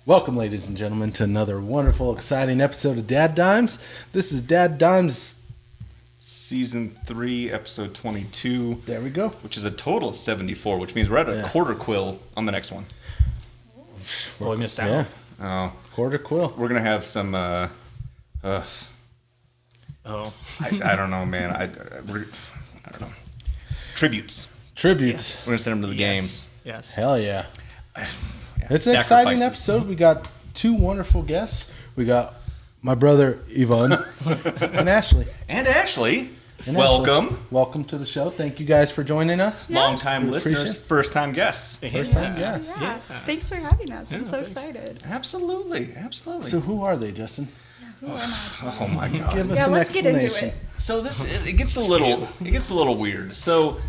Welcome, ladies and gentlemen, to another wonderful, exciting episode of DadDimes. This is DadDimes. Season 3, episode 22. There we go. Which is a total of 74, which means we're at a quarter quill on the next one. Well, we missed out. Yeah. Oh. Quarter quill. We're going to have some, I don't know, man. I don't know. Tributes. We're going to send them to the games. Yes. Hell yeah. It's an exciting episode. We got two wonderful guests. We got my brother, Yvonne, and Ashley. Welcome. Welcome to the show. Thank you guys for joining us. Yeah. Long-time listeners, first-time guests. First-time guests. Yeah. Thanks for having us. I'm so excited. Absolutely. So who are they, Justin? Who am I? Oh, my God. Give us an let's get into explanation. it. So it gets a little weird. So,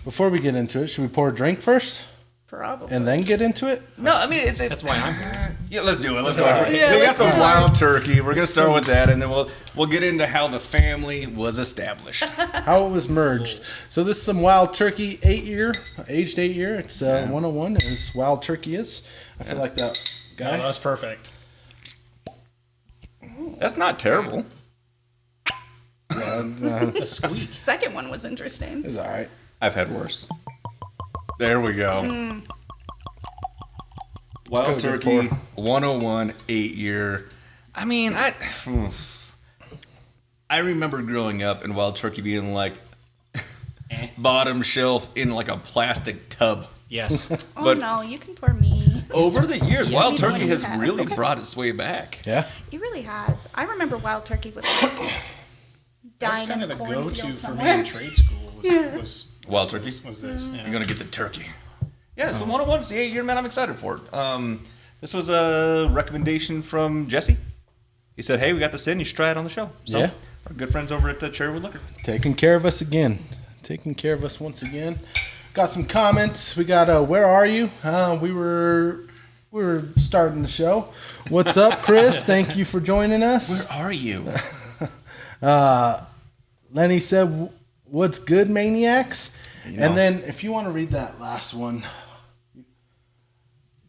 Before we get into it, should we pour a drink first? Probably. And then get into it? no, I mean, That's why I'm here. Yeah, let's do it. Let's go. Right. We Yeah, got let's some do it. wild turkey. We're gonna start with that, and then we'll get into how the family was established. How it was merged. So this is some wild turkey, aged 8 year. It's 101 as wild turkey is. I feel like that No, guy. that was perfect. That's not terrible. A squeak. Second one was interesting. It's all right. I've had worse. There we go. Wild Let's go, good turkey, pour. 101, 8 year. I mean, I remember growing up and wild turkey being like bottom shelf in like a plastic tub. Yes. Oh But- no, you can pour me. Over the years, wild you know turkey what has you have. really Okay. brought its way back. Yeah. It really has. I remember wild turkey was like That dying was kind in of a the go-to cornfield for me somewhere. in trade school. Was Wild turkey? Was this? Yeah. You're gonna get the turkey. Yeah, so 101 is the 8 year, man. I'm excited for it. This was a recommendation from Jesse. He said, "Hey, we got this in. You should try it on the show." So, Yeah. our good friends over at Cherrywood Liquor. Taking care of us again. Taking care of us once again. Got some comments. We got where are you? We were starting the show. What's up, Chris? Thank you for joining us. Where are you? Lenny said, "What's good, maniacs?" You know. And then if you want to read that last one,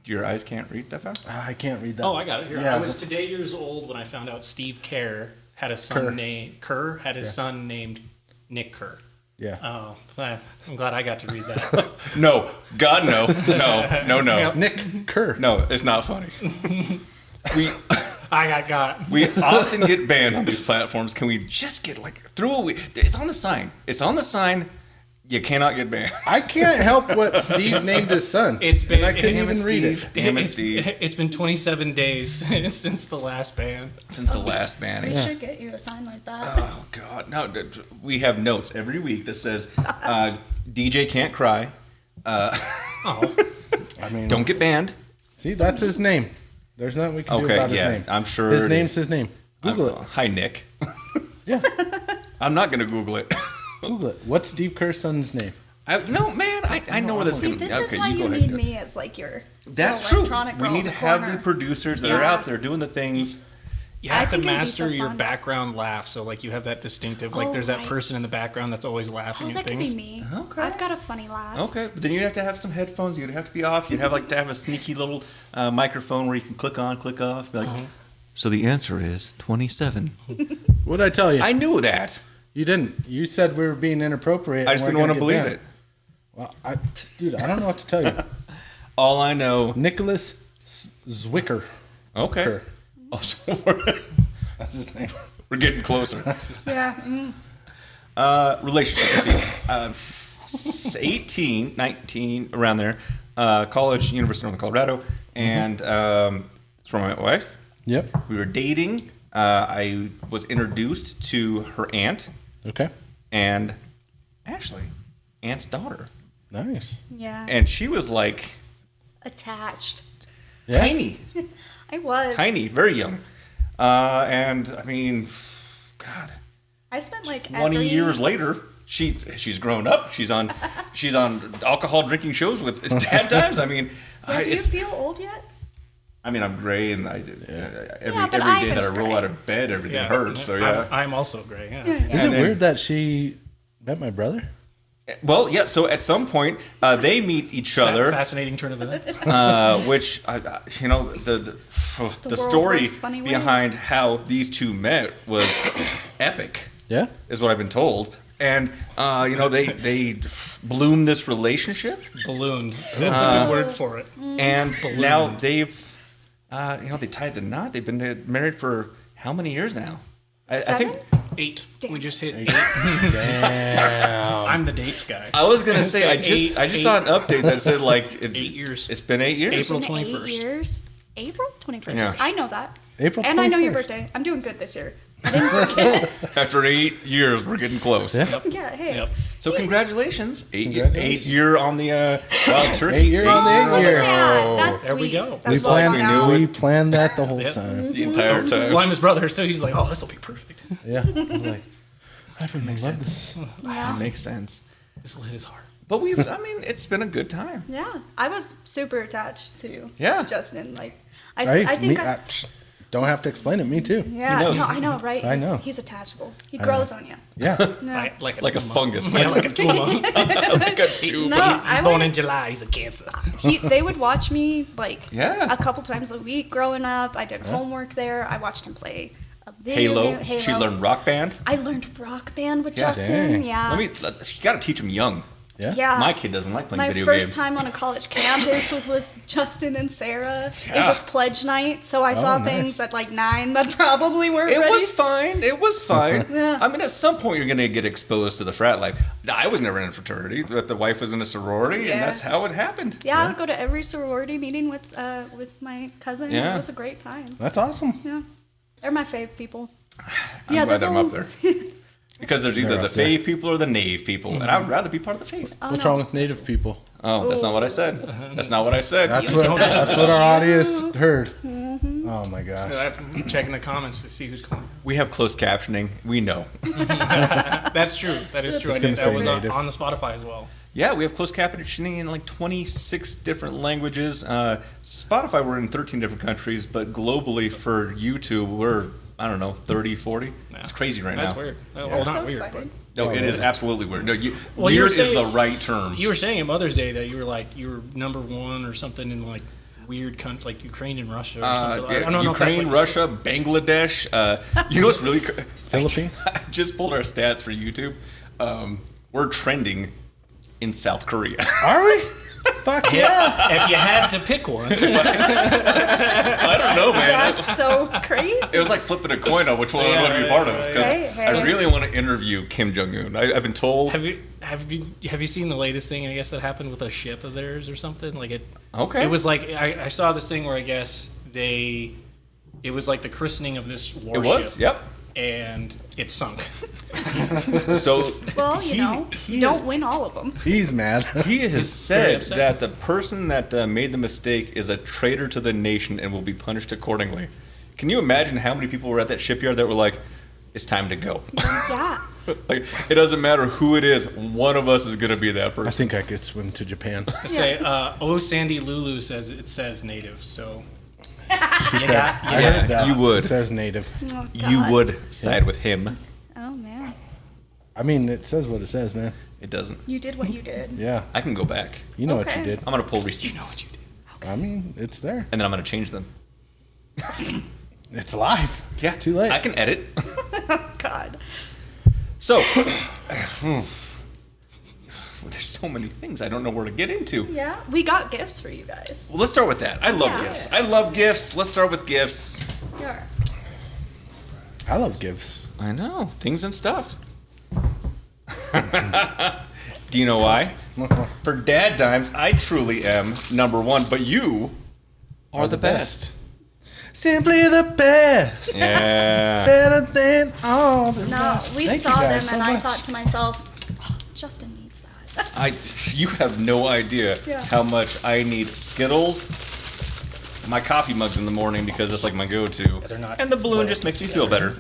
Your eyes can't read that fast? I can't read that. Oh, I got it here. Yeah, I was today years old when I found out Steve Kerr had a son named Kerr had his son named Nick Kerr. Yeah. Oh, I'm glad I got to read that. No. God, no. No. Nick Kerr. No, it's not funny. I got. We often get banned on these platforms. Can we just get throw away? It's on the sign. You cannot get banned. I can't help what Steve named his son. It's been. and I couldn't even read it. Damn it, Steve. It's been 27 days since the last ban. Since the last banning. We should get you a sign like that. Oh God! No, we have notes every week that says DJ can't cry. Oh, I mean, Don't get banned. see, that's his name. There's nothing we can do about his name. I'm sure His name's his name. Google it. Hi, Nick. Yeah, I'm not gonna Google it. Google it. What's Steve Kerr's son's name? No, man. I know where this is See, gonna be. this is why you you go need ahead. me as like your That's true. electronic We girl need in to the have corner. the producers that are Yeah. out there doing the things. you I have to think it'd be master so your fun. background laugh. So like you have that distinctive. Like Oh, there's that right. person in the background that's always laughing Oh, at that could things. be me. Okay. I've got a funny laugh. Okay, but then you'd have to have some headphones. You'd have to be off. You'd have to have a sneaky little microphone where you can click on, click off. Be like, so the answer is 27. What did I tell you? I knew that. You didn't. You said we were being inappropriate. I and just we're didn't want to gonna believe get it. banned. Well, dude, I don't know what to tell you. All I know. Nicholas Zwicker. Okay. Kerr. Oh, so we're, That's his name. we're getting closer. Yeah. Relationship. See, 18, 19, around there. College, University of Northern Colorado, and it's from my wife. Yep. We were dating. I was introduced to her aunt Okay. and Ashley, aunt's daughter, Nice. Yeah. and she was like Attached. Yeah. tiny, I was. very young, and I mean, God, I spent like 20 every years later. She's grown up. She's on alcohol drinking shows with DadDimes. I mean, Wait, do you feel old yet? I mean, I'm gray, and every Yeah, but day that I Ivan's roll gray. out of bed, everything hurts. So yeah. I'm also gray. Yeah. Is it And then- weird that she met my brother? Well, yeah. So at some point, they meet each other, Fascinating turn of events. which the world story works funny ways. behind how these two met was epic. Yeah. Is what I've been told. And they bloomed this relationship, Ballooned. That's a good word for it. and now they've they tied the knot. They've been married for how many years now? I think 8. Damn. We just hit 8. Damn. I'm the dates guy. I was gonna say I just Eight- saw an update that said like 8 years. It's been 8 years. April It's been 21st. 8 years. April 21st. Yeah. I know that. April And I know your 21st. birthday. I'm doing good this year. I didn't forget. After 8 years, we're getting close. Yeah. Yeah, hey. Yep. So congratulations, Congratulations. 8 year on the wild turkey. 8 year on the Oh, 8 year. yeah, that's There we sweet. go. That's We all planned. I know. We planned that the whole Yep. time. The entire time. Well, I'm his brother, so he's like, oh, this will be perfect. Yeah. I was like, I really love this. That makes sense. This will hit his heart. But it's been a good time. Yeah, I was super attached to Yeah. Justin. Like, Right? I think don't have to explain it. Me too. yeah, knows. no, I know, right? I know. He's attachable. He grows on you. Yeah. No, Like Like a tumor. fungus. Yeah, like a tumor. Like a tube. no, I Born would, in July, he's a cancer. they would watch me like Yeah. a couple times a week growing up. I did homework there. I watched him play a video Halo. game. She learned Rock Band. I learned Rock Band with Yeah. Justin. Dang. Yeah. You got to teach them young. Yeah. yeah. My kid doesn't like playing My video first games. time on a college campus was Justin and Sarah. Yeah. It was pledge night, so I saw nice. things at like 9 that probably weren't It ready. was fine. It was fine. Yeah. I mean, at some point, you're going to get exposed to the frat life. I was never in a fraternity, but the wife was in a sorority, and Yeah. that's how it happened. Yeah, I would go to every sorority meeting with my cousin. Yeah. It was a great time. That's awesome. Yeah. They're my fave people. I'm glad they're I'm up there. Because there's either They're the up there. fave people or the knave people, and I would rather be part of the fave. Oh, What's no. wrong with Native people? Oh, that's not what I said. That's not what I said. That's You what said that's that. what our audience heard. Mm-hmm. Oh my gosh. I'm checking the comments to see who's calling. We have closed captioning. We know. That's true. That is true. I It's gonna did. That say was native. on the Spotify as well. Yeah, we have closed captioning in like 26 different languages. Spotify, we're in 13 different countries, but globally for YouTube, we're, I don't know, 30, 40. Yeah. It's crazy right That's now. weird. Well, I'm not so weird, excited. No, Oh, it is really? absolutely weird. No, Well, you were weird is saying- the right term. You were saying at Mother's Day that you were number 1 or something in like weird country, like Ukraine and Russia or something. I don't know if that's Ukraine, what you said. Russia, Bangladesh. You know what's really Philippines? I just pulled our stats for YouTube. We're trending in South Korea. Are we? Fuck yeah. If you had to pick one, I don't know, man. That's so crazy. It was like flipping a coin on which one I Yeah, want to be part of. yeah, Because yeah. Hey, I hey. really want to interview Kim Jong Un. I've been told. have you seen the latest thing? I guess that happened with a ship of theirs or something. Like it. Okay. It was like I saw this thing where I guess it was like the christening of this It warship. was. Yep. And it sunk. So Well, he- you know, he you don't is- win all of them. He's mad. He has very said upset. that the person that made the mistake is a traitor to the nation and will be punished accordingly. Can you imagine how many people were at that shipyard that were like, "It's time to go." Yeah. Like, it doesn't matter who it is. One of us is going to be that I person. think I could swim to Japan. I say, Sandy Lulu says native, so She said, got- I yeah. heard that. You would. It says native. Oh, You God. would side with him. Oh man, I mean, it says what it says, man. It doesn't. you did what you did. Yeah. I can go back. You know what Okay. you did. I'm going to pull receipts. you know what you did. I mean, it's there. And then I'm going to change them. It's live. Yeah. Too late. I can edit. God. So, there's so many things I don't know where to get into. Yeah, we got gifts for you guys. Well, let's start with that. I love Yeah. gifts. I love gifts. Let's start with gifts. Yeah. I love gifts. I know. Things and stuff. Do you know why? For DadDimes, I truly am number 1, but you are the best. Simply the best. Yeah. Better than all the No, rest. we Thank you saw them, guys so and I much. thought to myself, oh, Justin needs that. You have no idea Yeah. how much I need Skittles. My coffee mugs in the morning because it's like my go-to. they're not And the balloon just makes me feel better.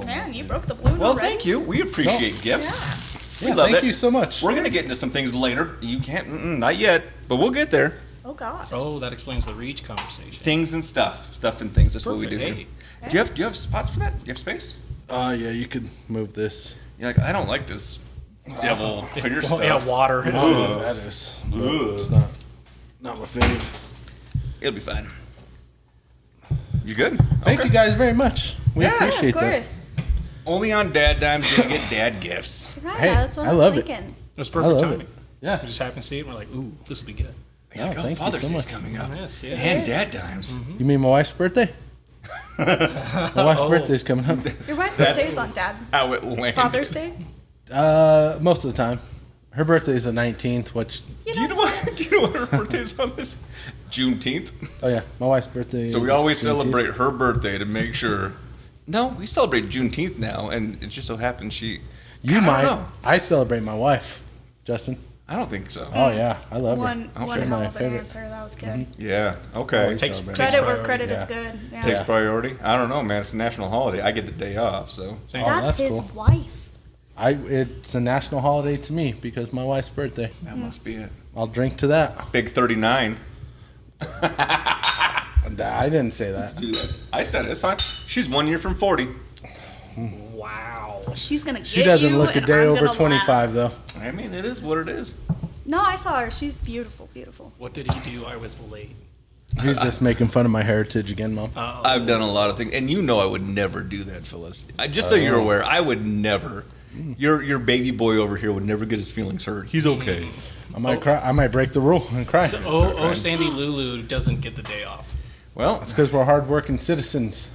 Man, you broke the balloon Well, already. thank you. We appreciate gifts. Yeah. We Yeah, love thank it. you so much. We're gonna get into some things later. You can't, not yet, but we'll get there. Oh God. Oh, that explains the reach conversation. Things and stuff and things. That's what we do. Perfect. Here. Hey. Do you have spots for that? Do you have space? Yeah, you could move this. You're like, I don't like this devil clear stuff. Yeah, water. I don't know what that is. It's not my fave. It'll be fine. You good? Thank you guys very much. We Yeah, appreciate of that. course. Only on DadDimes do you get dad gifts. Right, Hey, that's what I I was love it. thinking. It was I perfect love timing. it. Yeah. We just happened to see it and we're like, ooh, this will be good. No, thank you Father's so Day's much. coming up. Yes, yeah. And DadDimes. You mean my wife's birthday? My wife's birthday's coming up. Your wife's That's birthday is on Dad. How it landed. Father's Day? Most of the time. Her birthday is the 19th, which, Do you know what her birthday is on this? Juneteenth. oh yeah, my wife's birthday So is we always Juneteenth. celebrate her birthday to make sure. No, we celebrate Juneteenth now, and it just so happens she. You I don't might. know. I celebrate my wife, Justin. I don't think so. Oh yeah, I love One her. hell my of an favorite. answer. That was good. Yeah. Okay. Always Takes- celebrate. Credit where priority, credit is yeah. good. Yeah. Takes Yeah. priority. I don't know, man. It's a national holiday. I get the day off, so. Same. Oh, That's that's his cool. wife. It's a national holiday to me because my wife's birthday. That must be it. I'll drink to that. Big 39. I didn't say that. Do that. I said it. It's fine. She's 1 year from 40. Wow. She's gonna get She doesn't you, look a and day I'm over gonna laugh. 25 though. I mean, it is what it is. No, I saw her. She's beautiful, beautiful. What did he do? I was late. He's just making fun of my heritage again, Mom. I've done a lot of things, and you know I would never do that, Phyllis. Just so you're aware, I would never. Your baby boy over here would never get his feelings hurt. He's okay. I might cry. I might break the rule and cry. So, Sandy Lulu doesn't get the day off. Well, It's because we're hardworking citizens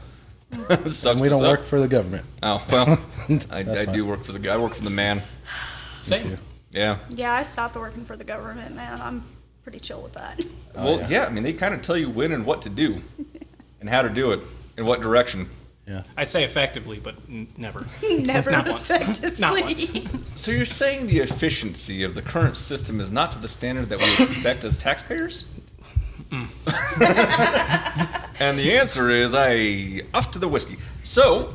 sucks and we to don't suck. work for the government. Oh well, I fine. do work for the guy. I work for the man. Same. too. Yeah. Yeah, I stopped working for the government, man. I'm pretty chill with that. Well, yeah. I mean, they kind of tell you when and what to do, and how to do it, in what direction. Yeah. I'd say effectively, but never. Never Not once. effectively. Not once. So you're saying the efficiency of the current system is not to the standard that we expect as taxpayers? And the answer is off to the whiskey. So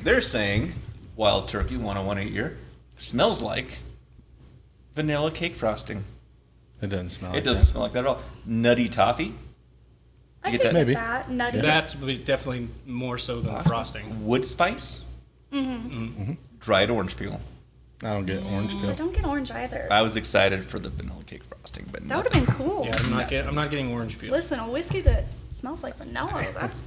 they're saying Wild Turkey 101 8-year smells like vanilla cake frosting. It doesn't smell. It like doesn't smell like that at all. Nutty toffee, I You can get that? get Maybe. that. Nutty. That's definitely more so than the frosting. wood spice, dried orange peel. that. I don't get orange I peel. don't get orange either. I was excited for the vanilla cake frosting, but That would nothing. have been cool. Yeah, I'm not getting orange peel. Listen, a whiskey that smells like vanilla, that's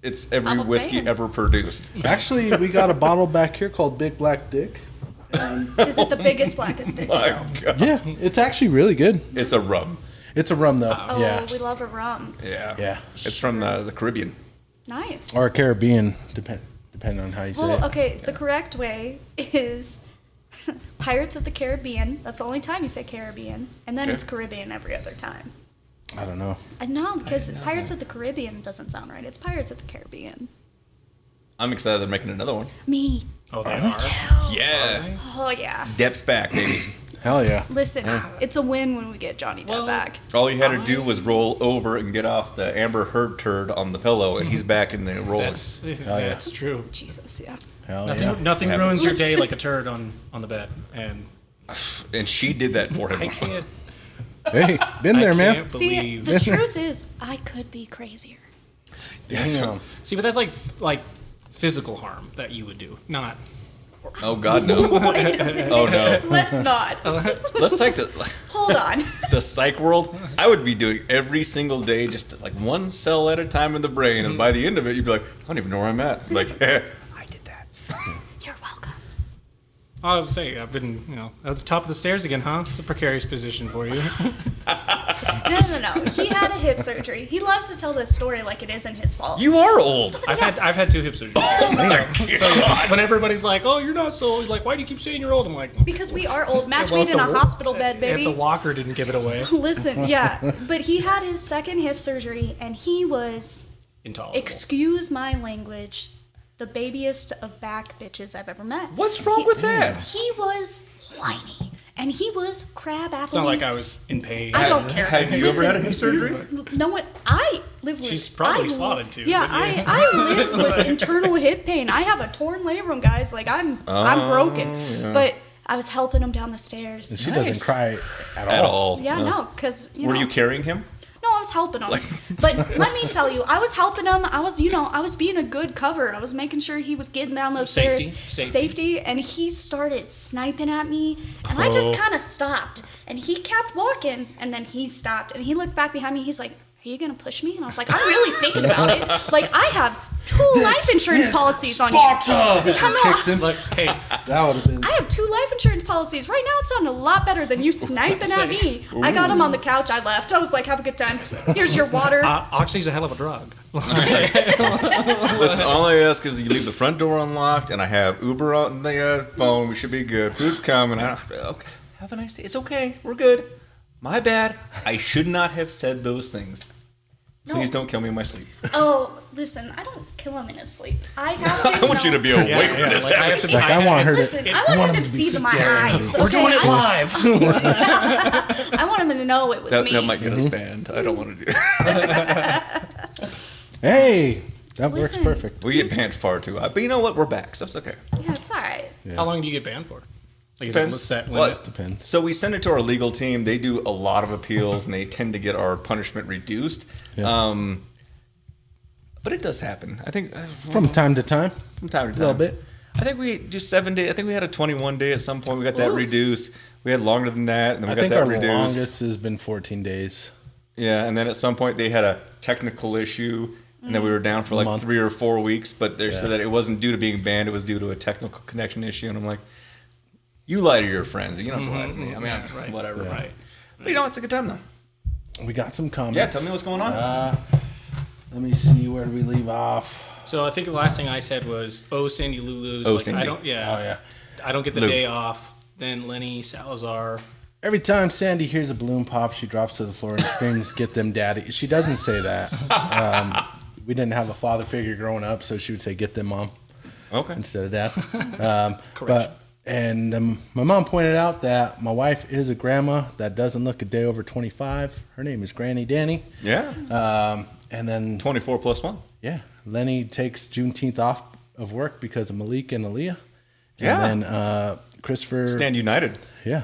It's every I'm a whiskey fan. ever produced. Actually, we got a bottle back here called Big Black Dick. is it the biggest, blackest dick? My though? God. Yeah, it's actually really good. It's a rum. It's a rum though. Oh, yeah. we love a rum. Yeah. Yeah. It's from the Caribbean. Nice. Or Caribbean, depending on how you say Well, it. okay, the correct way is Pirates of the Caribbean. That's the only time you say Caribbean. And then Okay. it's Caribbean every other time. I don't know. No, because Pirates of the Caribbean doesn't sound right. It's Pirates of the Caribbean. I'm excited they're making another one. Me. Oh, they are? Yeah. Oh, yeah. Depp's back, baby. Hell yeah. Listen, it's a win when we get Johnny Depp Well, back. All he had to do was roll over and get off the Amber Heard turd on the pillow, and he's back in the role. That's true. Jesus, yeah. Hell Nothing, yeah. nothing Yeah. ruins your day like a turd on the bed. And And she did that for him. I can't. Hey, been there, I man. can't See, believe. the truth is, I could be crazier. Damn. See, but that's like physical harm that you would do, not. Oh God, no. Oh no. Let's not. Let's take the Hold on. the psych world. I would be doing every single day, just like one cell at a time in the brain, and by the end of it, you'd be like, I don't even know where I'm at. Like, I did that. You're welcome. I was say I've been, at the top of the stairs again, huh? It's a precarious position for you. No. He had a hip surgery. He loves to tell this story like it isn't his fault. You are old. I've had 2 hip surgeries. Oh my So God. when everybody's like, "Oh, you're not so old," he's like, "Why do you keep saying you're old?" I'm like, Because we are old. Match well, made if in a the wa- hospital bed, If baby. the walker didn't give it away, Listen, yeah. But he had his second hip surgery, and he was, intolerable. excuse my language, the babiest of back bitches I've ever met. What's wrong with that? He was whiny, and he was crab apple. It's not like I was in pain. I don't care. Have you ever had a hip Listen, surgery? No one. I live with. She's probably I- slotted too, Yeah, but yeah. I live with internal hip pain. I have a torn labrum, guys. Like I'm broken. yeah. But I was helping him down the stairs. She Nice. doesn't cry at all. At all? Yeah, no, because Were you carrying him? No, I was helping him. But let me tell you, I was helping him. I was being a good cover. I was making sure he was getting down those stairs. Safety. And he started sniping at me. And I just kind of stopped. And he kept walking. And then he stopped. And he looked back behind me. He's like, are you going to push me? And I was like, I'm really thinking about it. Like, I have 2 life insurance policies on you. Come on. Like, hey, That would have been. I have 2 life insurance policies. Right now, it sounded a lot better than you sniping at me. I got him on the couch. I left. I was like, have a good time. Here's your water. Oxy's a hell of a drug. Listen, all I ask is you leave the front door unlocked, and I have Uber on the phone. We should be good. Food's coming. Okay. Have a nice day. It's okay. We're good. My bad. I should not have said those things. Please don't kill me in my sleep. Oh, listen, I don't kill him in his sleep. I have to. I want you to be awake when this Like, I have happens. to, I want her to. Listen, I want him to see my eyes. We're doing it live. I want him to know it was me. That might get us banned. I don't want to do that. Hey, that Listen, works perfect. We get banned far too. But you know what? We're back, so it's okay. Yeah, it's all right. How long do you get banned for? Like, is it a Depends. set Well, limit? Depends. So we send it to our legal team. They do a lot of appeals, and they tend to get our punishment reduced. Yeah. But it does happen. I think From time to time. from time to time. A little bit. I think we do 7 days. I think we had a 21 day at some point. We got that reduced. We had longer than that, and then we I got think that our reduced. longest has been 14 days. Yeah, and then at some point they had a technical issue, and then we were down for like Month. 3 or 4 weeks. But they said Yeah. that it wasn't due to being banned; it was due to a technical connection issue. And I'm like, you lie to your friends, you don't have to lie to me. I mean, right. whatever. Right. But you know, it's a good time though. We got some comments. Yeah, tell me what's going on. Let me see, where do we leave off? So I think the last thing I said was, Sandy Lulu's. Oh, like, Cindy. I don't, Oh, yeah. I don't get the Lou. day off. Then Lenny Salazar. Every time Sandy hears a balloon pop, she drops to the floor and screams, "Get them, daddy." She doesn't say that. We didn't have a father figure growing up, so she would say, "Get them, mom," Okay. instead of dad. My mom pointed out that my wife is a grandma that doesn't look a day over 25. Her name is Granny Danny. Yeah. And then 24 plus 1. yeah, Lenny takes Juneteenth off of work because of Malik and Aaliyah. Yeah. And then Christopher. Stand united. Yeah.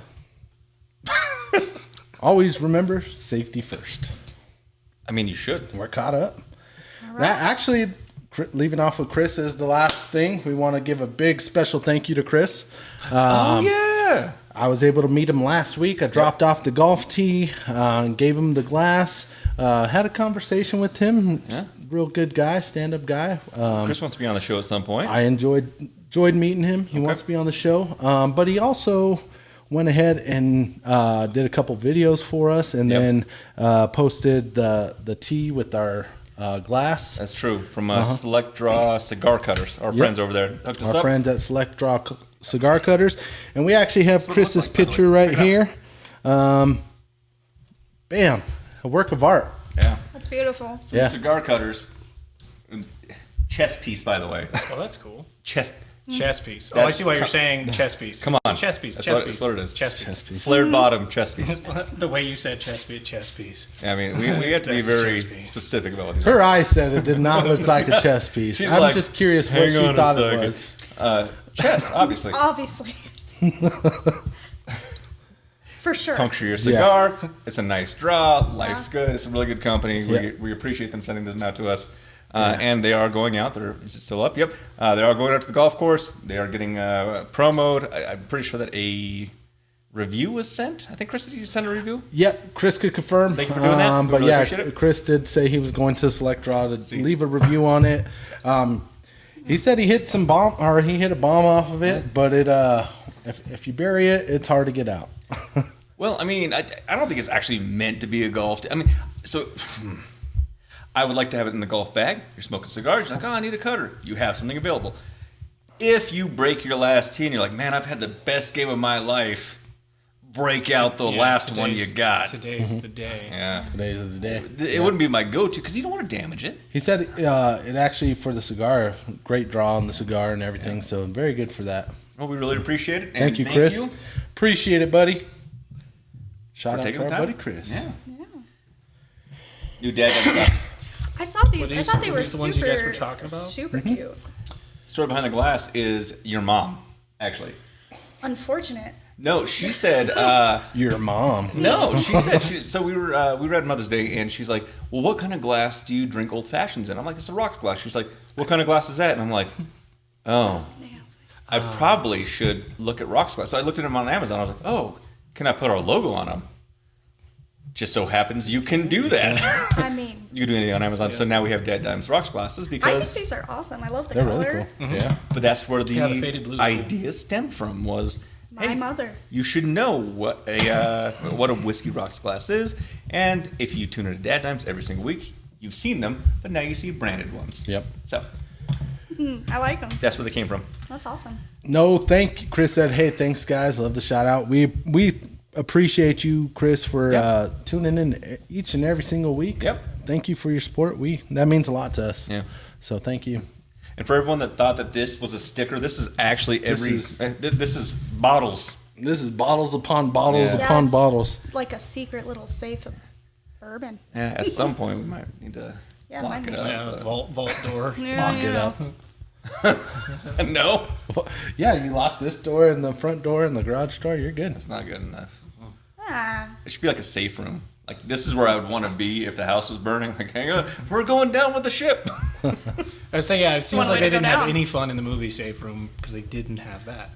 Always remember safety first. I mean, you should. We're caught up. That actually, leaving off with Chris is the last thing. We want to give a big special thank you to Chris. Oh yeah. I was able to meet him last week. I dropped off the golf tee, gave him the glass, had a conversation with him. Real good guy, stand-up guy. Chris wants to be on the show at some point. I enjoyed meeting him. He wants to be on the show. But he also went ahead and did a couple videos for us, and then posted the tee with our glass. That's true. From Select Draw Cigar Cutters, our friends over there hooked us Our up. friends at Select Draw Cigar Cutters. And we actually have Chris's picture right here. Bam. A work of art. Yeah. That's beautiful. So Yeah. cigar cutters, chess piece, by the way. Oh, that's cool. Chess. Chess piece. Oh, I see why you're saying chess piece. Come on. Chess piece. That's Chess what- piece. that's what it is. Chess Chess piece. piece. Flared bottom chess piece. The way you said chess piece. Chess piece. I mean, we have to be That's a very chess piece. specific about what these Her are. eyes said it did not look like a chess piece. She's I'm like, just curious what "Hang she on a thought it second." was. Chess, obviously. Obviously. For sure. Puncture your cigar. It's a nice draw. Life's good. It's a really good company. Yeah. We appreciate them sending them out to us. And they are going out. Is it still up? Yep. They are going out to the golf course. They are getting promoed. I'm pretty sure that a review was sent. I think, Chris, did you send a review? Yep, Chris could confirm. Thank you for doing that. We But really yeah, appreciate it. Chris did say he was going to Select Draw to leave a review on it. He said he hit some bomb, or he hit a bomb off of it, but it if you bury it, it's hard to get out. Well, I mean, I don't think it's actually meant to be a golf. I mean, so I would like to have it in the golf bag. You're smoking cigars. You're like, oh, I need a cutter. You have something available. If you break your last tee and you're like, man, I've had the best game of my life, break out the last one you got. Today's the day. Yeah. Today's of the day. It wouldn't be my go-to because you don't want to damage it. He said it actually, for the cigar, great draw on the cigar and everything, so very good for that. Well, we really appreciate it. And Thank you, Chris. Appreciate it, buddy. Shout for out taking to our the time. buddy Chris. Yeah. New dad got glasses. I saw these. I thought they were these the ones you guys super, were talking about? super cute. Story behind the glass is your mom, actually. Unfortunate. No, she said. Your mom. No, she said. So we were at Mother's Day, and she's like, "Well, what kind of glass do you drink old fashions in?" I'm like, "It's a rocks glass." She's like, "What kind of glass is that?" And I'm like, "Oh, I probably should look at rocks glass." So I looked at them on Amazon. I was like, "Oh, can I put our logo on them?" Just so happens you can do that. I mean, You can do anything on Amazon. Yes. So now we have DadDimes rocks glasses I because. think these are awesome. I love the They're color. really cool. Yeah. But that's where the faded blue's idea stemmed from. Was My mother. you should know what a whiskey rocks glass is, and if you tune into DadDimes every single week, you've seen them, but now you see branded ones. Yep. So I like them. that's where they came from. That's awesome. No, thank you. Chris said, "Hey, thanks, guys. Love the shout out. We appreciate you, Chris, for tuning in each and every single week. Yep. Thank you for your support. That means a lot to us. Yeah. So thank you. And for everyone that thought that this was a sticker, this is actually This is bottles. This is bottles upon bottles Yeah. upon it's bottles. like a secret little safe of bourbon. Yeah, at some point we might need to Yeah, lock might it need- up. Yeah, vault door. Yeah, Lock it yeah. up. No, Yeah, you lock this door and the front door and the garage door. You're good. that's not good enough. Ah, It should be like a safe room. Like this is where I would want to be if the house was burning. Like, hang on, we're going down with the ship. I would say, yeah, it seems One like way they to go didn't have down. any fun in the movie Safe Room because they didn't have that.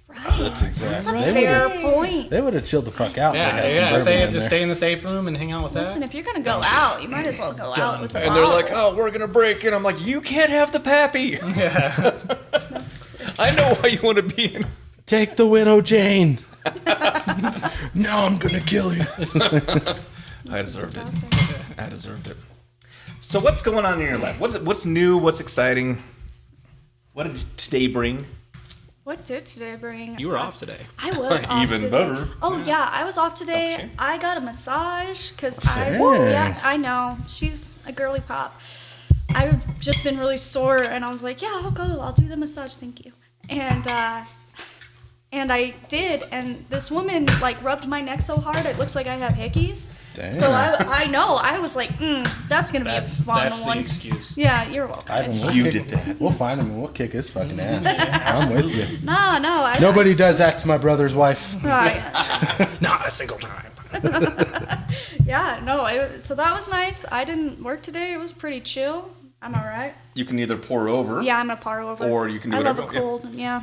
right. That's exactly. That's a They fair would've- point. They would have chilled the fuck out. Yeah, if they had some yeah. If bourbon they in had just there. stay in the safe room and hang out with Listen, that. if you're gonna go out, you might as well go out with a And they're bottle. like, oh, we're gonna break in. I'm like, you can't have the pappy. Yeah. I know why you want to be in. Take the widow Jane. No, I'm gonna kill you. I deserved it. I deserved it. So what's going on in your life? What's new? What's exciting? What did today bring? What did today bring? You were off today. I was off Even today. better. Oh yeah, I was off today. Okay. I got a massage because Dang. yeah, I know she's a girly pop. I've just been really sore, and I was like, yeah, I'll go. I'll do the massage. Thank you. And I did, and this woman like rubbed my neck so hard it looks like I have hickeys. Damn. So I know. I was like, that's gonna be a fun That's the one. excuse. Yeah, you're welcome. Ivan, we'll You kick- did that. We'll find him and we'll kick his fucking ass. I'm with you. No. Nobody does that to my brother's wife. Not a single time. Yeah, no. So that was nice. I didn't work today. It was pretty chill. I'm all right. You can either pour over. Yeah, I'm gonna par over. Or you can do I love whatever, a cold. Yeah.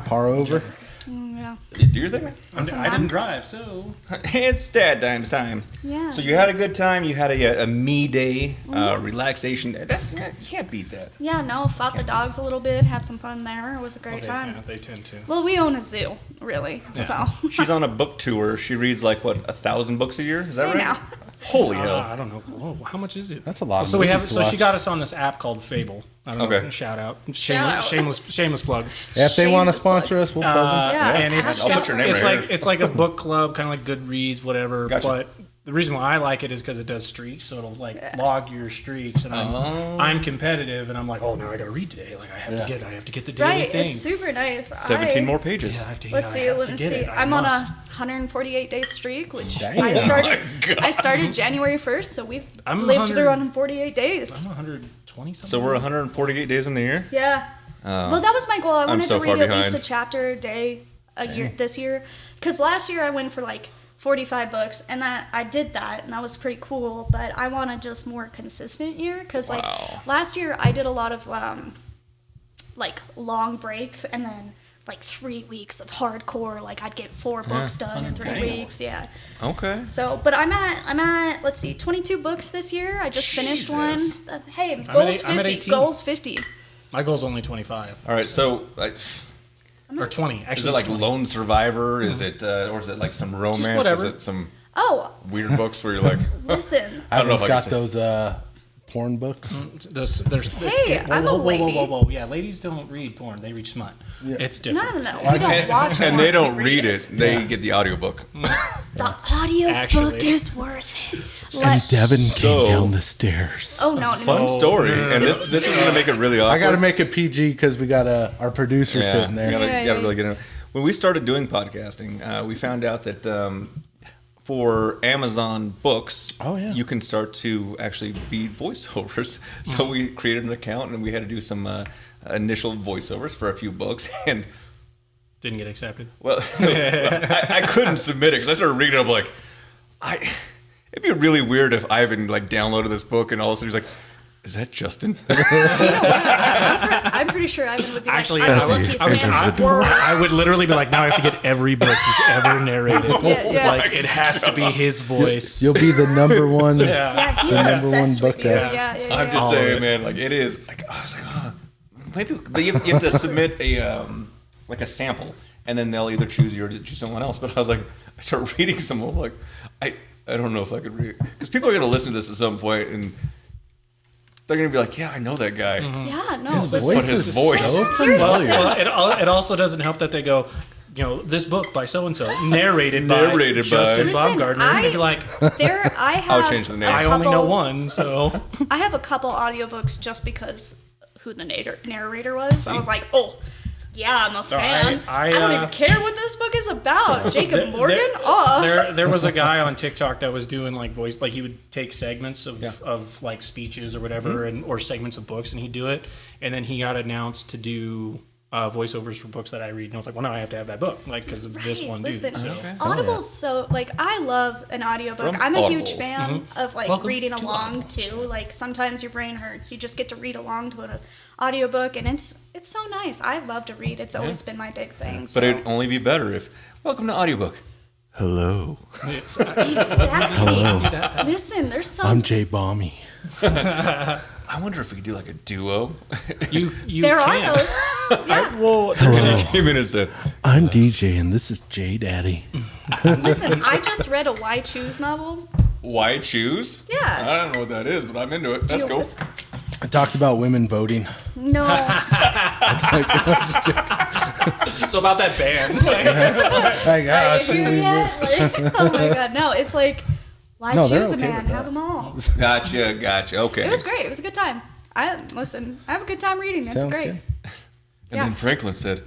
Par over. Yeah. Do your thing. I didn't drive, so It's DadDimes time. Yeah. So you had a good time. You had a me day, relaxation. You can't beat that. Yeah, no, fought the dogs a little bit, had some fun there. It was a great time. yeah, they tend to. Well, we own a zoo, really. So She's on a book tour. She reads like what 1,000 books a year. Is that Hey, right? now. Holy hell! I don't know. Whoa, how much is it? That's a lot of So we have. movies to So she watch. got us on this app called Fable. I don't know. Okay. Shout out. Shout out. Shameless plug. Yeah, if they want to Shameless sponsor us, we'll plug them. Yeah, And it's I'll put your name it's right like here. it's like a book club, kind of like Goodreads, whatever. Gotcha. But the reason why I like it is because it does streaks, so it'll like log your streaks, and I'm competitive, and I'm like, oh, now I got to read today. Like I have to get the daily right, thing. it's super nice. 17 more pages. Yeah, I have to. Let's I see. have Let to me get see. it. I I'm on a must. 148 day streak, which Damn. I started. God. I started January 1st, so we've I'm lived 100 through 148 days. I'm 120 something. So we're 148 days in the year. Yeah. Well, that was my goal. I wanted so to read far at least a behind. chapter a day year this year, because last year I went for like 45 books, and that I did that, and that was pretty cool. But I want a just more consistent year, because like Wow. last year I did a lot of like long breaks, and then like 3 weeks of hardcore. Like I'd get 4 books done in 3 weeks. Yeah. Okay. So, but I'm at let's see, 22 books this year. I just finished one. Jesus. Hey, I'm goals at 50. 18. Goals 50. My goal's only 25 All right. So like, or 20. Actually, is it like it's 20. Lone Survivor? Is it or is it like some romance? Is whatever. it some Oh, weird books where you're like, listen. I don't know Ivan's if I got can say. those porn books. Hey, I'm a lady. Whoa. Yeah, ladies don't read porn. They read smut. It's different. No. We don't watch and porn, they we don't read it. They get the audiobook. The audio Actually. book is worth it. And Devin So- came down the stairs. Oh no. Fun story. And this is gonna make it really awkward. I got to make it PG because we got our producer Yeah, sitting there. You gotta, Yeah, you gotta yeah. really get in. When we started doing podcasting, we found out that for Amazon Books, Oh, yeah. you can start to actually be voiceovers. So we created an account and we had to do some initial voiceovers for a few books. And Didn't get accepted. Well, I couldn't submit it because I started reading it. I'm like, it'd be really weird if Ivan like downloaded this book and all of a sudden he's like, "Is that Justin?" I'm pretty sure I would be Actually, like, I I would literally be like, now I have to get every book he's ever narrated. Yeah. Like, it has to be his voice. You'll be the number one. Yeah, he's The number obsessed one with book you. guy. Yeah. I'm just saying, man. Like it is. Like I was like, maybe. But you have to submit a like a sample, and then they'll either choose you or choose someone else. But I was like, I start reading some of like, I don't know if I could read because people are gonna listen to this at some point and. They're gonna be like, yeah, I know that guy. Yeah, no. His listen, voice his is voice. so Here's the familiar. thing. Well, it also doesn't help that they go, this book by so and so, narrated by Justin Listen, Baumgartner. And they'd be like, I have. I'll change the name. I only know one, so. I have a couple audiobooks just because who the narrator was. I was like, oh, yeah, I'm a fan. I don't even care what this book is about. Jacob Morgan? There was a guy on TikTok that was doing like voice, like he would take segments of like speeches or whatever, or segments of books, and he'd do it. And then he got announced to do voiceovers for books that I read, and I was like, well, now I have to have that book, like because of this one dude. Listen, So. Audible's so like I love an audiobook. From I'm a huge Audible. fan of like Welcome reading to along Audible. too. Like sometimes your brain hurts, you just get to read along to an audiobook, and it's so nice. I love to read. It's always been my big thing. So. But it'd only be better if welcome to audiobook. Hello. Exactly. Listen, there's some. I'm Jay Balmy. I wonder if we could do like a duo. You there can. are those. Yeah. Well, Came in and said, I'm DJ, and this is Jay Daddy. Listen, I just read a Why Choose novel. "Why choose?" Yeah. I don't know what that is, but I'm into it. That's cool. I talked about women voting. No. so about that band. Like, Are you should here we- yet? Like, oh my god, no! It's like, why No, they're choose a okay man? with Have that. them all. Gotcha. Okay. It was great. It was a good time. I have a good time reading. It's Sounds great. good. And Yeah. then Franklin said,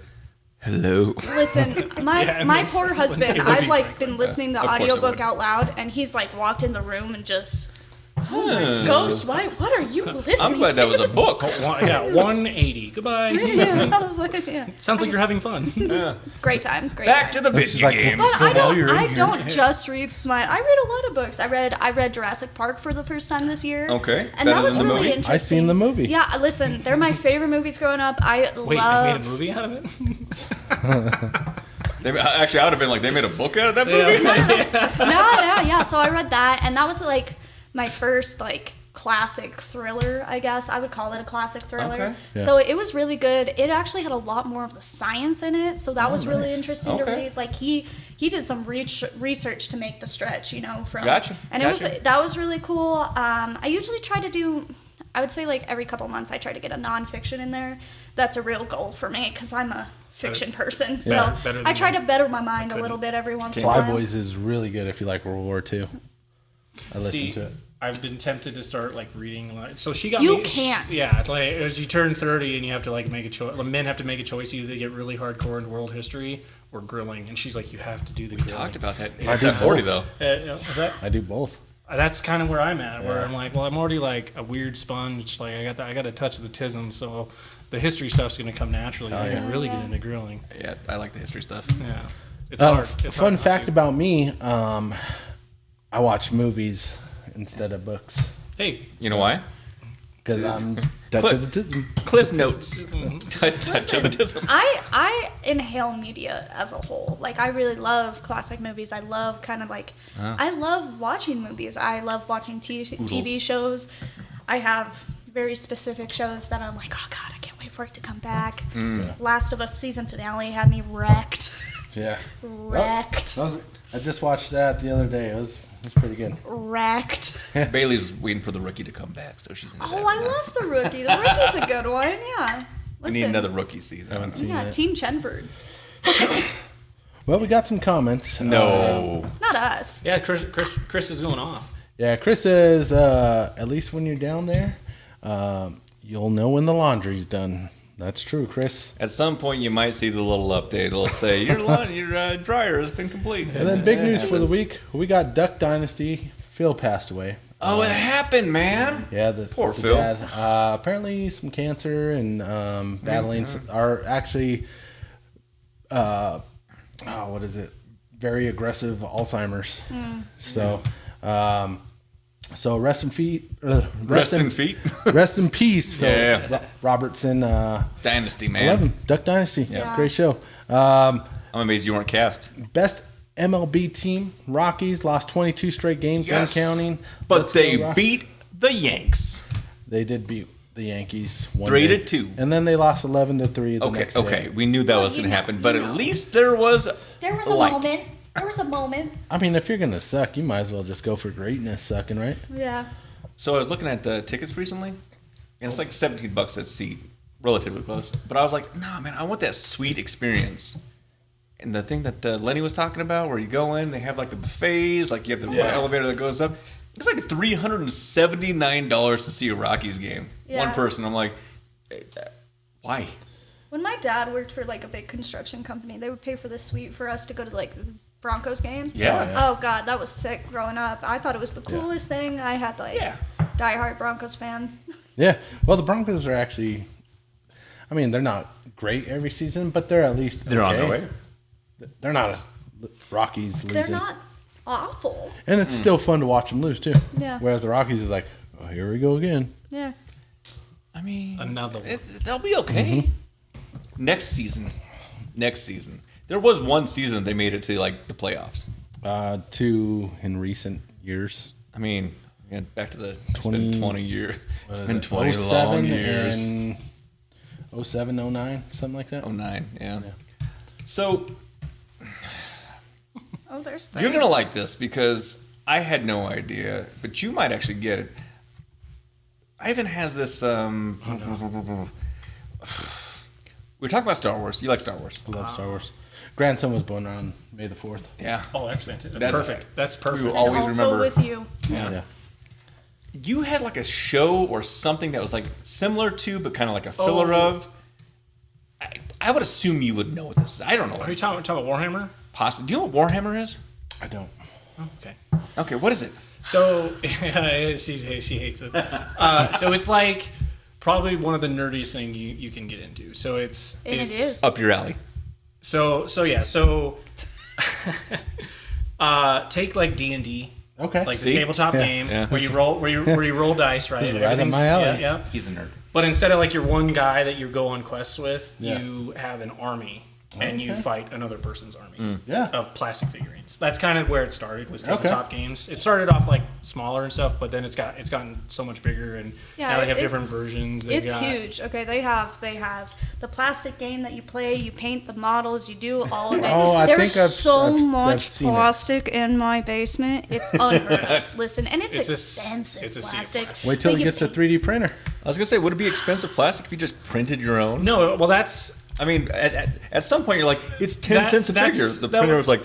"Hello." Listen, my and my then poor husband. it would I've be like Franklin. been listening to the Of course it audiobook would. out loud, and he's like walked in the room and just, oh my ghost, what are you listening I'm glad to? that was a book. 180. Goodbye. Yeah, I was like, yeah. Sounds like you're having fun. Great time. Great Back time. to the This is video like- games. But So while you're in I here- don't just read smut. I read a lot of books. I read Jurassic Park for the first time this year. Okay. And Better that was than the really movie? interesting. I seen the movie. Yeah, listen, they're my favorite movies growing up. I Wait, love. they made a movie out of it? Actually, I would have been like, they made a book out of that movie. Yeah. So I read that, and that was like my first like classic thriller, I guess. I would call it a classic thriller. Okay. Yeah. So it was really good. It actually had a lot more of the science in it, so that was really interesting to Okay. read. Like he did some research to make the stretch, from Gotcha. and that was really cool. I usually try to do, I would say like every couple months I try to get a nonfiction in there. That's a real goal for me because I'm a fiction person, so Yeah. Better than I try me. to better my mind a little bit every once in a while. Flyboys is really good if you like World War II. I listened See, to it. I've been tempted to start like reading. So she got You me. can't. Yeah, like as you turn 30 and you have to like make a choice. Men have to make a choice. Either they get really hardcore into world history or grilling. And she's like, you have to do the grilling. Talked about that. I It's did at 40 both. though. Is that? I do both. That's kind of where I'm at. Where Yeah. I'm like, well, I'm already like a weird sponge. Like I got a touch of the tism, so the history stuff's gonna come naturally. I'm yeah. gonna really get into grilling. Yeah, I like the history stuff. Yeah, it's hard. It's Fun hard not fact to. about me: I watch movies instead of books Hey, You know why? because I'm touch Clip. of the tism. Cliff notes. Touch of the tism. I inhale media as a whole. Like I really love classic movies. I love kind of like I love watching movies. I love watching TV shows. I have very specific shows that I'm like, oh god, I can't wait for it to come back. Last of Us season finale had me wrecked. Yeah. Wrecked. I just watched that the other day. It was pretty good. Wrecked. Bailey's waiting for the rookie to come back, so she's in the Oh, I love The Rookie. The Rookie's a good one. Yeah. We need another rookie season. I haven't seen Yeah, it. Team Chenford. Well, we got some comments. No. Not us. yeah, Chris is going off. Yeah, Chris says, at least when you're down there, you'll know when the laundry's done. That's true, Chris. At some point, you might see the little update. It'll say your dryer has been complete. And then big news for the week. We got Duck Dynasty. Phil passed away. Oh, it happened, man. Yeah, the Poor the Phil. dad. Apparently some cancer and battling are actually what is it? Very aggressive Alzheimer's. So, so rest in feet. Rest in feet. Rest in peace, Phil Yeah. Robertson. Dynasty, man. 11 Duck Dynasty. Yeah. Great show. I'm amazed you weren't cast. Best MLB team, Rockies, lost 22 straight games and counting. But Let's they go, Rockies. beat the Yanks. They did beat the Yankees 3-2. And then they lost 11-3 the Okay, next okay. day. We knew that was you going to know, happen, you but know. at least there was There was a light. moment. There was a moment. I mean, if you're going to suck, you might as well just go for greatness sucking, right? Yeah. So I was looking at tickets recently, and it's like $17 a seat, relatively close. But I was like, nah, man, I want that sweet experience. And the thing that Lenny was talking about, where you go in, they have like the buffets, like you have the elevator that goes up. It's like $379 to see a Rockies game. Yeah. One person. I'm like, why? When my dad worked for like a big construction company, they would pay for the suite for us to go to like the Broncos games. Yeah. Oh God, that was sick growing up. I thought it was the coolest thing. I had like diehard Broncos fan. Yeah. Well, the Broncos are actually, I mean, they're not great every season, but they're at least They're on okay. their way. They're not as Rockies losing. They're not awful. And it's still fun to watch them lose, too. Yeah. Whereas the Rockies is like, oh, here we go again. Yeah. I mean, Another one. they'll be okay. Next season. There was one season they made it to like the playoffs. Two in recent years. I mean, again, back to the it's 20 been 20 years. It's What been is it? 20 long years. And 07, 09, something like that. 09, yeah. So Oh, there's you're things. gonna like this because I had no idea, but you might actually get it. Ivan has this. We were talking about Star Wars. You like Star Wars? I love Star Wars. Grandson was born on May the 4th. Yeah. Oh, that's fantastic. That's- Perfect. That's we perfect. will always also remember. with you. Yeah. You had like a show or something that was like similar to, but kind of like a filler of. I would assume you would know what this is. I don't know. Are you talking about Warhammer? Possibly. Do you know what Warhammer is? I don't. Oh, okay. Okay, what is it? So she hates it. So it's like probably one of the nerdiest things you can get into. So it's It is. Up your alley. So take like D&D, Okay. like See? the tabletop Yeah. game Yeah. where you roll dice, right? Right up Everything's- my alley. Yeah. He's a nerd. But instead of like your one guy that you go on quests with, Yeah. you have an army and you Okay. fight another person's army Yeah. of plastic figurines. That's kind of where it started, was tabletop games. It started off like smaller and stuff, but then it's gotten so much bigger, and Yeah, now they have different it's- versions. It's huge. Okay, they have the plastic game that you play. You paint the models. You do all of it. Oh, I There's think so I've much seen it. plastic in my basement. It's unheard of. Listen, and it's expensive it's a sea of plastic. plastic. Wait till But he you gets a paint- 3D printer. I was gonna say, would it be expensive plastic if you just printed your own? No, well that's I mean, at some point you're like, it's 10 cents a that's- figure. The that- printer was like,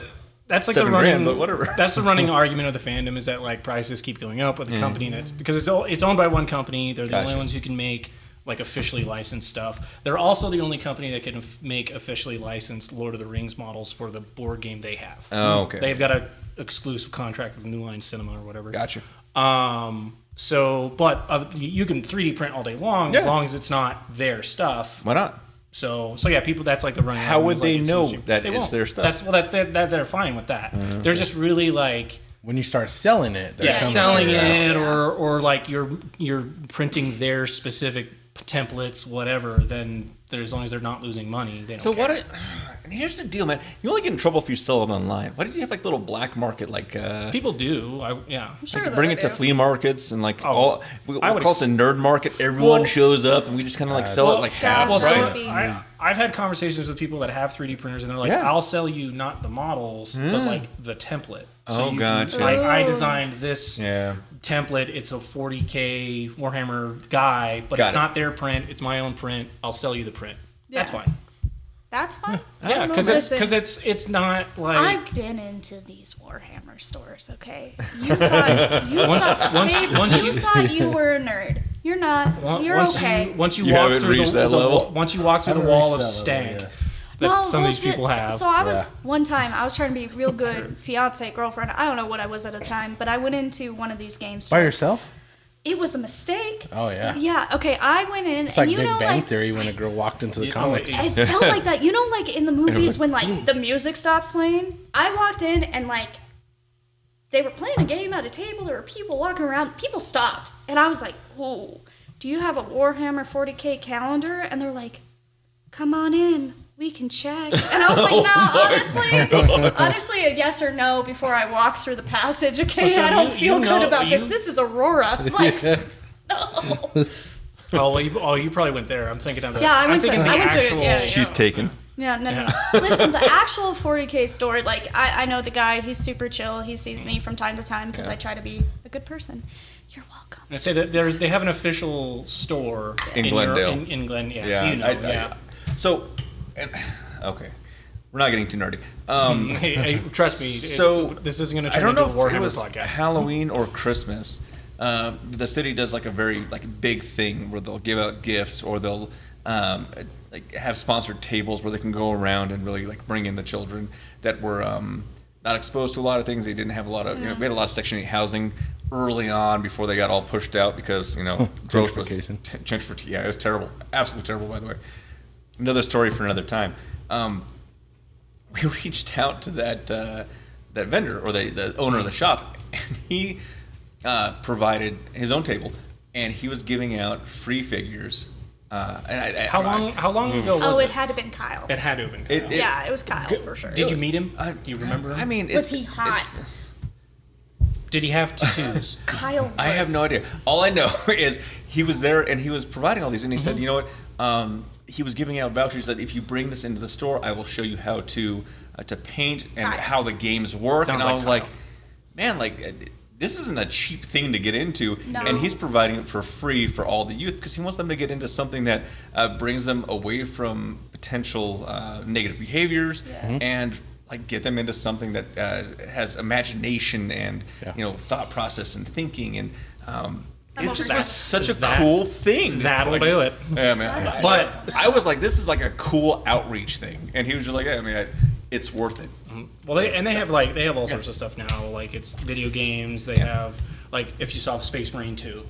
that's like $7 the running, grand, but whatever. That's the running argument of the fandom, is that like prices keep going up with the company that's because it's owned by one company. They're the only Gotcha. ones who can make like officially licensed stuff. They're also the only company that can make officially licensed Lord of the Rings models for the board game they have. Oh, okay. They've got an exclusive contract with New Line Cinema or whatever. Gotcha. So, but you can 3D print all day long as Yeah. long as it's not their stuff. Why not? So yeah, people. That's like the running. How would argument, is, like, they it's know cheap. that They it's won't. their stuff? They're fine with that. They're just really like When you start selling it, they're yeah, coming selling for your ass. it or like you're printing their specific templates, whatever. Then as long as they're not losing money, they don't So care. and here's the deal, man. You only get in trouble if you sell it online. Why do you have like little black market, like People do. Yeah. Sure that bring they it to do. flea markets and like all we I would call it the nerd market. Everyone shows up and we just kind of like sell it like half well, price. so- I've had conversations with people that have 3D printers, and they're like, Yeah. "I'll sell you not the models, but like the template." Oh, you gotcha. Can, I designed this Yeah. template. It's a 40K Warhammer guy, but Got it's it. not their print. It's my own print. I'll sell you the print. That's Yeah. fine. That's fine. Yeah, because it's not like I've been into these Warhammer stores. Okay, you thought you thought you were a nerd. You're not. You're okay. Once you You walk haven't through reached that level? once you walk through the Haven't wall of reached that level, stank yeah. that some of these people have. So I was one time I was trying to be real good fiance girlfriend. I don't know what I was at the time, but I went into one of these game By stores. yourself? it was a mistake. Oh, yeah. Yeah. Okay. I went in. It's like and Big Bang Theory when a girl walked into the comics. It felt like that. You know, like in the movies when like the music stops playing. I walked in and like they were playing a game at a table. There were people walking around. People stopped, and I was like, "Oh, do you have a Warhammer 40K calendar?" And they're like, "Come on in. We can check." And I was like, "Nah, honestly, a yes or no before I walk through the passage. Okay, So I don't feel good about you- this. This is Aurora." Like, no. You probably went there. I'm thinking of the. Yeah, I I'm went to- thinking the I went to- actual. yeah, She's taken. Yeah, no. Yeah. Listen, the actual 40K store, like, I know the guy. He's super chill. He sees me from time to time because I try to be a good person. You're welcome. I say that they have an official store In Glendale. In Glen, yeah. Yeah. So you know, So, okay, we're not getting too nerdy. Hey, trust me. So this isn't going to I turn don't into know a if it Warhammer was podcast. Halloween or Christmas. The city does like a very like big thing where they'll give out gifts or they'll like have sponsored tables where they can go around and really like bring in the children that were not exposed to a lot of things. They didn't have a lot of we had a lot of Section 8 housing early on before they got all pushed out because growth was gentrification. Yeah, it was terrible, absolutely terrible. By the way, another story for another time. We reached out to that vendor or the owner of the shop, and he provided his own table, and he was giving out free figures. How long ago was Oh, it? it had to have been Kyle. It had to have been. Kyle. Yeah, it was Kyle for sure. Did you meet him? Do you remember him? I mean, Was he hot? Did he have tattoos? Kyle was. I have no idea. All I know is he was there and he was providing all these, and he said, you know what? He was giving out vouchers that if you bring this into the store, I will show you how to paint and Kyle. how the games work. Sounds and I like was Kyle. like, man, like this isn't a cheap thing to get into. No. And he's providing it for free for all the youth because he wants them to get into something that brings them away from potential negative behaviors and like get them into something that has imagination and thought process and thinking and it just was such a cool thing. That'll like, do it. Yeah, man. But I was like, this is like a cool outreach thing, and he was just like, I mean, it's worth it. well, they have all sorts of stuff now. Like it's video games. They have like if you saw Space Marine 2,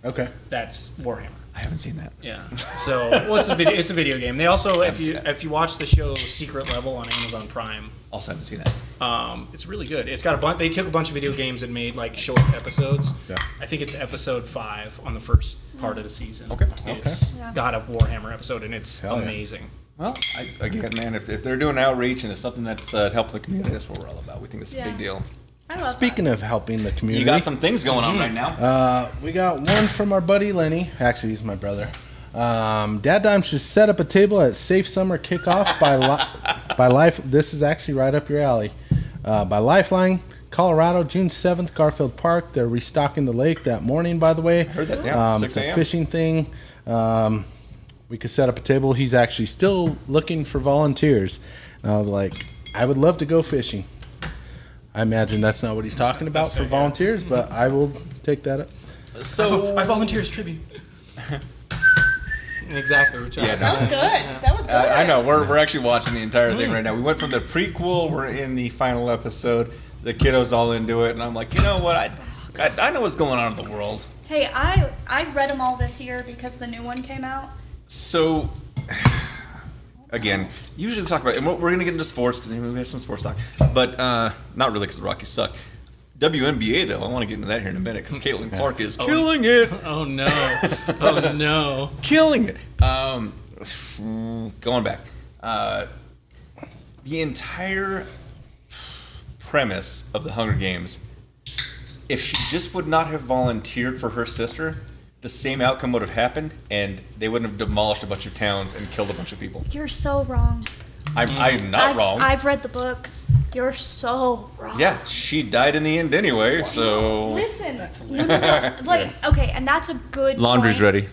Okay. that's Warhammer. I haven't seen that. Yeah. So it's a video game. They also if you watch the show Secret Level on Amazon Prime, Also haven't seen that. it's really good. It's got a bunch. They took a bunch of video games and made like short episodes. Yeah. I think it's episode 5 on the first part of the season. Okay. It's got a Warhammer episode and it's Hell yeah. amazing. Well, again, man, if they're doing outreach and it's something that's helping the community, that's what we're all about. We think this is a big deal. I love Speaking of helping the community, You got some things going on right now. we got one from our buddy Lenny. Actually, he's my brother. DadDimes should set up a table at Safe Summer Kickoff by Life. This is actually right up your alley. By Lifeline, Colorado, June 7th, Garfield Park. They're restocking the lake that morning, by the way. Heard that, yeah. 6 It's a a.m. fishing thing. We could set up a table. He's actually still looking for volunteers. And I was like, I would love to go fishing. I imagine that's not what he's talking about for volunteers, but I will take that up. So I volunteer as tribute. Exactly. Yeah, That was good. That was good. I know. We're actually watching the entire thing right now. We went from the prequel. We're in the final episode. The kiddos all into it, and I'm like, you know what? I know what's going on in the world. Hey, I read them all this year because the new one came out. So, again, usually we talk about, and we're going to get into sports because we have some sports talk, but not really because the Rockies suck. WNBA, though, I want to get into that here in a minute because Caitlin Clark is killing it. Oh no! Oh no! Killing it. Going back. The entire premise of the Hunger Games, if she just would not have volunteered for her sister, the same outcome would have happened, and they wouldn't have demolished a bunch of towns and killed a bunch of people. You're so wrong. I'm not wrong. I've read the books. You're so wrong. Yeah, she died in the end anyway, so... Listen. No. Like, okay, and that's a good Laundry's point. ready.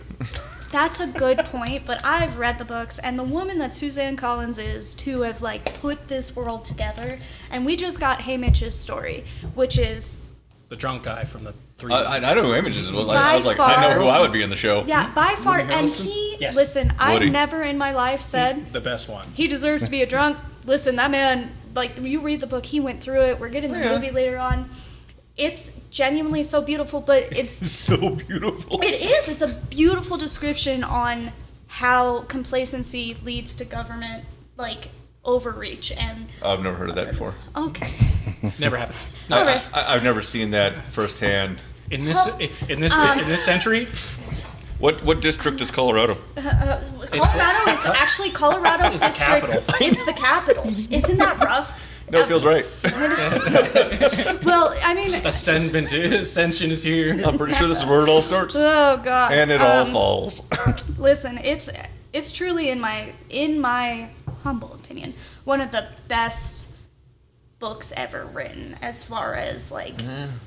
That's a good point, but I've read the books, and the woman that Suzanne Collins is to have, like, put this world together, and we just got Haymitch's story, which is... The drunk guy from the 3. I know who Images is. I was like, By I know far- who I would be in the show. Yeah, by far, and Harrelson? he... Yes. Listen, Woody. I've never in my life said... The best one. He deserves to be a drunk. Listen, that man, like, you read the book, he went through it. We're getting the movie later on. It's genuinely so beautiful, but it's so beautiful. It is. It's a beautiful description on how complacency leads to government, like, overreach and... I've never heard of that before. Okay. Never happens. I've never seen that firsthand. In this century. What district is Colorado? Colorado is actually Colorado's district. capital. It's the capital. Isn't that rough? No, it feels right. Well, I mean... Ascension is here. I'm pretty sure this is where it all starts. Oh, God. And it all falls. Listen, it's truly, in my humble opinion, one of the best books ever written, as far as like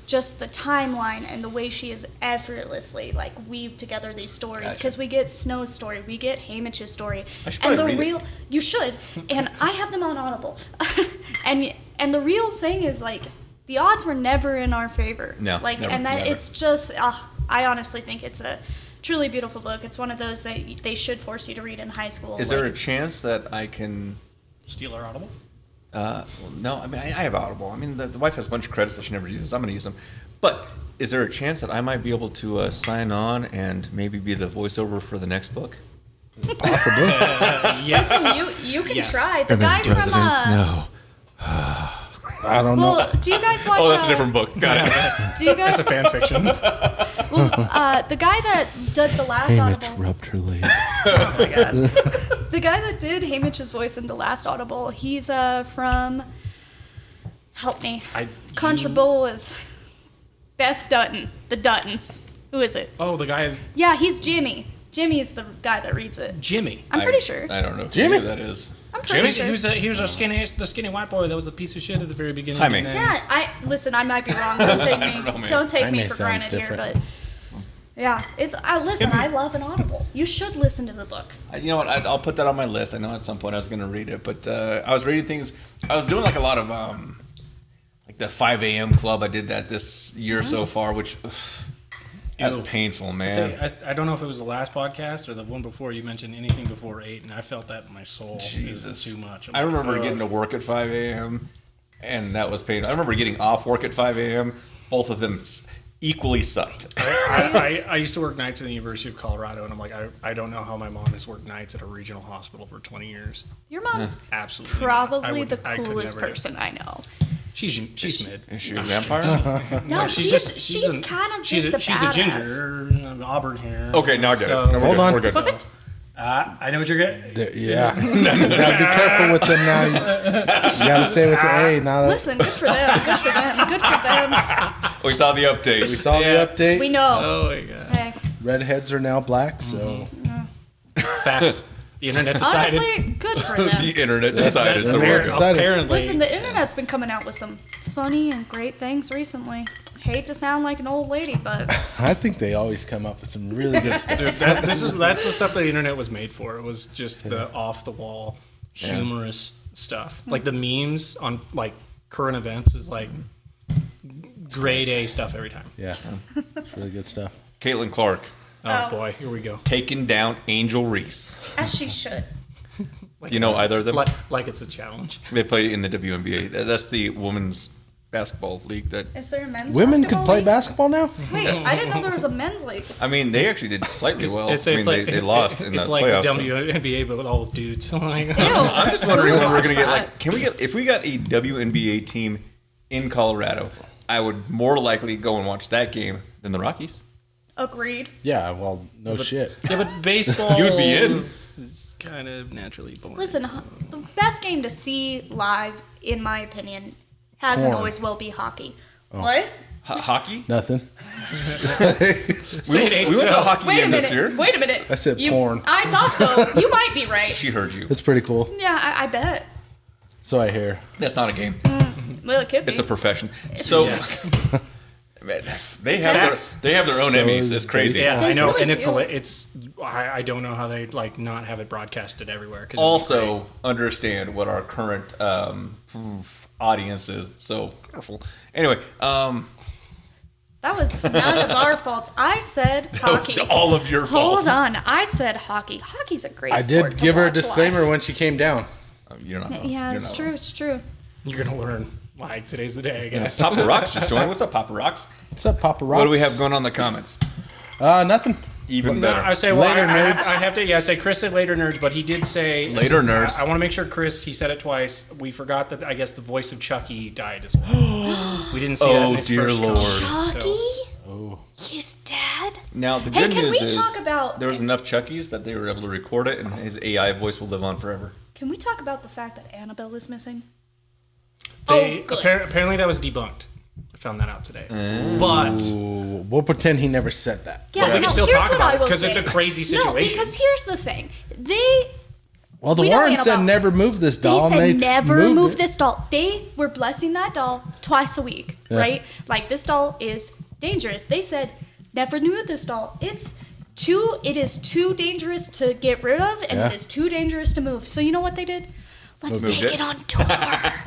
just the timeline and the way she is effortlessly like weaved together these stories, because we get Snow's story, we get Hamish's story, and the real you should, and I have them on Audible. and the real thing is, like, the odds were never in our favor. No, like, never, and that never. it's just I honestly think it's a truly beautiful book. It's one of those that they should force you to read in high school. Is there a chance that I can Steal our Audible? well, no, I mean, I have Audible. I mean, the wife has a bunch of credits that she never uses. I'm going to use them. But is there a chance that I might be able to sign on and maybe be the voiceover for the next book? Possibly. Yes. Listen, you can Yes. try. The guy from Snow. I don't know. well, do you guys watch? Oh, that's a different book. Got it. Do you guys? It's a fan fiction. The guy that did the last Audible. rubbed her leg. Oh my God. The guy that did Hamish's voice in the last Audible, he's from. Help me. Contra Bowl is Beth Dutton. The Duttons. Who is it? Oh, the guy. Yeah, he's Jimmy. Jimmy's the guy that reads it. Jimmy. I'm pretty sure. I don't know Jimmy? who that is. I'm pretty sure. He was the skinny white boy that was a piece of shit at the very beginning. Jaime. and then- Yeah, listen. I might be wrong. Don't take me. don't know, man. Don't take me Jaime for sounds granted here, different. but yeah, it's. I love an Audible. You should listen to the books. You know what? I'll put that on my list. I know at some point I was going to read it, but I was reading things. I was doing like a lot of like the 5 a.m. club. I did that this year so far, which that's Ew. painful, man. See, I don't know if it was the last podcast or the one before you mentioned anything before 8, and I felt that in my soul. Jesus. Is too much. I'm I like, remember ugh. getting to work at 5 a.m. and that was painful. I remember getting off work at 5 a.m. Both of them equally sucked. I used to work nights at the University of Colorado, and I'm like, I don't know how my mom has worked nights at a regional hospital for 20 years. Your mom's Absolutely not. probably the I could coolest never. person I know. She's mid. Is she a vampire? No, she's kind of just a she's badass. a ginger, auburn hair. Okay, now I get So- it. No, we're Hold good. on. We're good. What? I know what you're getting. Yeah. You gotta be careful with them now. You gotta say with the A. Now that Listen, good for them. Good for them. Good for them. We saw the update. we saw the update. We know. Oh my god. Hey, Redheads are now black, so Facts. The internet decided. honestly, good for them. The internet decided. So we're good. Decided. Apparently. Listen, the internet's been coming out with some funny and great things recently. Hate to sound like an old lady, but I think they always come up with some really good stuff. Dude, that's the stuff that the internet was made for. It was just the off the wall, humorous stuff. Like the memes on like current events is like grade A stuff every time. Yeah, it's really good stuff. Caitlin Clark Oh boy, here we go. taking down Angel Reese. as she should. Do you know either of them? Like it's a challenge. They play in the WNBA. That's the women's basketball league. That Is there a men's Women basketball can play league? basketball now. Wait, I didn't know there was a men's league. I mean, they actually did slightly well. It's I mean, like they lost in the it's like playoffs. the WNBA, but with all dudes. Like, Ew. I'm just wondering when we're Watch gonna get that. like, can we get if we got a WNBA team in Colorado? I would more likely go and watch that game than the Rockies. Agreed. Yeah, well, no shit. yeah, but baseball You'd be in. is kind of naturally boring. Listen, the best game to see live, in my opinion, hasn't Porn. always will be hockey. What? Hockey? Nothing. Say it ain't We went to a so. hockey Wait a game this year. minute. Wait a minute. I said porn. I thought so. You might be right. She heard you. It's pretty cool. Yeah, I bet. So I hear. That's not a game. Well, it could be. It's a profession. So, man, they have their own So Emmys. is It's crazy. Yeah, They I know, really and it's do. it's. I don't know how they like not have it broadcasted everywhere. 'Cause it'd be Also, understand what our current audience is. So careful. Anyway, That was none of our faults. I said that was hockey. all of your fault. Hold on. I said hockey. Hockey's a great I sport did to give her a watch disclaimer live. when she came down. You're not wrong. Yeah, You're it's not true. wrong. It's true. You're gonna learn. like today's the day, I guess. Papa Rocks just joined. What's up, Papa Rocks? What's up, Papa Rocks? What do we have going on in the comments? Nothing. Even No, better. I say, well, Later, nerds. I have to, say Chris said later nerds, but he did say Later, nerds. I want to make sure, Chris, he said it twice. We forgot that I guess the voice of Chucky died as well. We didn't see that in his dear first Lord. comment, Chucky? Oh. His dad? Now, the Hey, good can news we is talk about- there was enough Chuckies that they were able to record it, and his AI voice will live on forever. Can we talk about the fact that Annabelle is missing? They, good. apparently that was debunked. I found that out today. But Ooh, we'll pretend he never said that. we can still here's talk what about I it will because it's say. a crazy No, situation. because here's the thing. Well, the We know Warren said Annabelle. never move this They doll. and said never moved move it. this doll. They were blessing that doll twice a week, right? Like, this doll is dangerous. They said never move this doll. It is too dangerous to get rid of, and it is too dangerous to move. So you know what they did? Let's Moved take it. it on tour.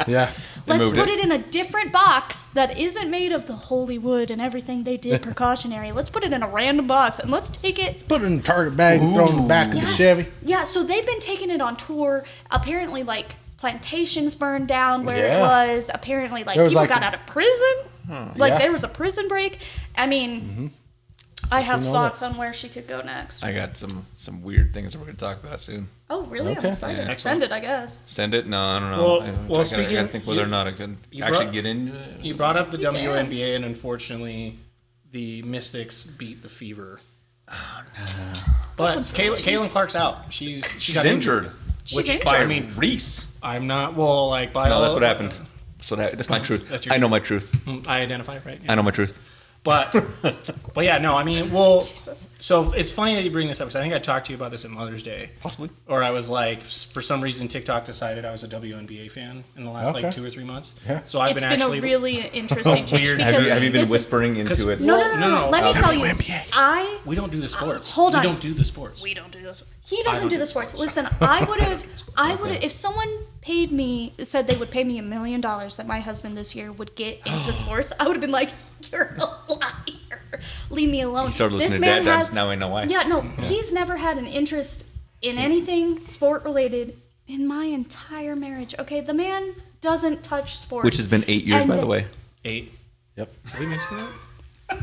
Yeah. Let's moved put it. it in a different box that isn't made of the holy wood and everything they did precautionary. Let's put it in a random box and let's take it. Put it in a Target bag and throw it in the back of the Chevy. Yeah, so they've been taking it on tour. Apparently, like, plantations burned down where Yeah. it was. Apparently, like, There was, people like, got out of prison. Like, Yeah. there was a prison break. I mean, I have all thoughts on where she could go next. I got some weird things that we're going to talk about soon. Oh, really? Okay. I'm excited. Yeah. Send it, I guess. Send it? No, I don't know. Well- I well, gotta speaking- think whether or not I can you actually brought- get into it. You brought up the can. WNBA, and unfortunately, the Mystics beat the Fever. Oh no! But Caitlin Clark's out. She's got injured. She's injured. By I mean, Reese. I'm not. Well, like by No, all, that's what happened. That's my truth. That's your I know my truth. I identify right. Yeah. I know my truth. But yeah, no. I mean, well, Jesus. so it's funny that you bring this up because I think I talked to you about this at Mother's Day. Possibly. Or I was like, for some reason, TikTok decided I was a WNBA fan in the last Okay. like 2 or 3 months. Yeah. So I've It's been been actually a really interesting change Weird. because Have you been listen, whispering into 'cause- it? No. Let me tell you, WNBA. we don't do the sports. hold on. We don't do the sports. We don't do those. He doesn't do the sports. Listen, I would have, if someone paid me, said they would pay me $1 million that my husband this year would get into sports, I would have been like, you're a liar. Leave me alone. You started This listening to man DadDimes, has- now I know why. Yeah, no, he's never had an interest in anything sport related in my entire marriage. Okay, the man doesn't touch sports. Which has been 8 years, And by the way. 8. Yep. Did we mention that?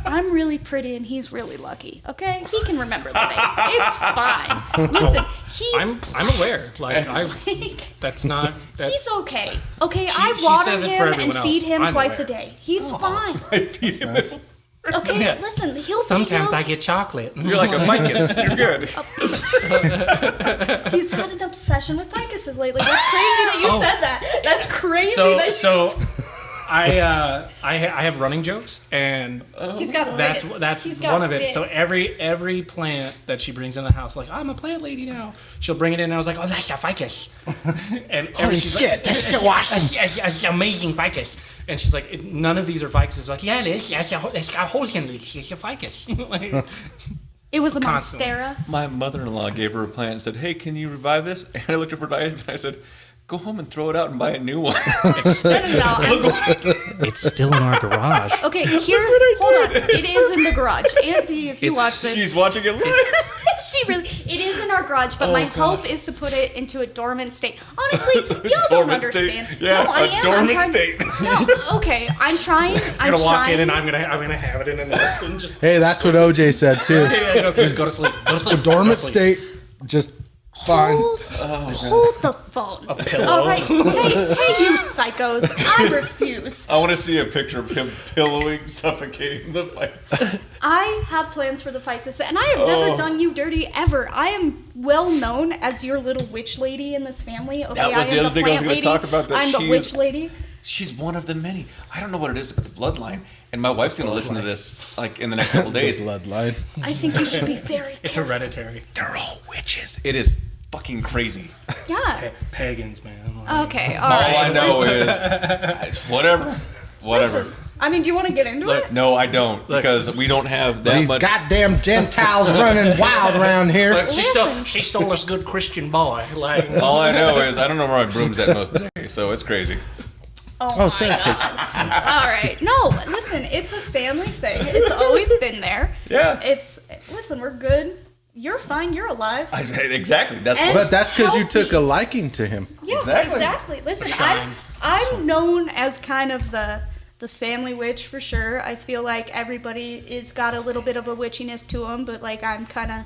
I'm really pretty and he's really lucky. Okay, he can remember the dates. It's fine. Listen, he's I'm aware. Like Like, that's not. That's, he's okay. Okay, She- I she water says it for him and everyone feed else. him I'm twice aware. a day. He's fine. You're Okay, Yeah. listen, he'll Sometimes he'll, I get chocolate. like a ficus. You're good. He's had an obsession with ficuses lately. That's crazy that you said that. That's crazy So that so, I have running jokes, and he's got that's bits. He's got one of it. So bits. every plant that she brings in the house, like I'm a plant lady now, she'll bring it in, and I was like, oh, that's a ficus. And Holy she's shit, like, that's so awesome. That's amazing ficus. And she's like, none of these are ficuses. Like, yeah, it is. It's got holes in it. It's a ficus. Like, It was a Constantly. monstera. My mother-in-law gave her a plant and said, "Hey, can you revive this?" And I looked at her diet and I said, "Go home and throw it out and buy a new one." No. it's still in our garage. Okay, hold on. It is in the garage. Aunt D, if you watch this, She's watching it live. it is in our garage, but my hope is to put it into a dormant state. Honestly, y'all don't Dormant understand. state. Yeah, no, I a am. dormant I'm trying state. No, okay, I'm trying. I'm gonna walk in and I'm gonna have it in a nest and just. Hey, that's what OJ said too. Yeah, just go to sleep. Go to sleep. Dormant Go to sleep. state, just fine. Hold the phone. A pillow. All right, hey, you psychos! I refuse. I want to see a picture of him pillowing, suffocating the fight. I have plans for the fight to sit, and I have never done you dirty ever. I am well known as your little witch lady in this family. Okay, That was I the am other thing I was plant gonna lady. talk about, that I'm the she's- witch lady. She's one of the many. I don't know what it is about the bloodline. And my wife's going to listen to this like in the next couple days. Bloodline. I think you should be very It's careful. hereditary. They're all witches. It is fucking crazy. Yeah. Pagans, man. Like, Okay. All All right. I know listen, is whatever. listen. I mean, do you want to get into it? No, I don't, because we don't have that These much. goddamn Gentiles running wild around here. Look, Listen. she stole us good Christian boy. Like, All I know is I don't know where my broom's at most of the day, so it's crazy. Oh, Oh, my Sarah God. takes it. All right. No, listen. It's a family thing. It's always been there. Yeah. Listen. We're good. You're fine. You're alive. Exactly. That's And- But that's because you healthy. took a liking to him. Yeah, Exactly. exactly. Listen, Shine. I'm known as kind of the family witch for sure. I feel like everybody is got a little bit of a witchiness to them, but like I'm kind of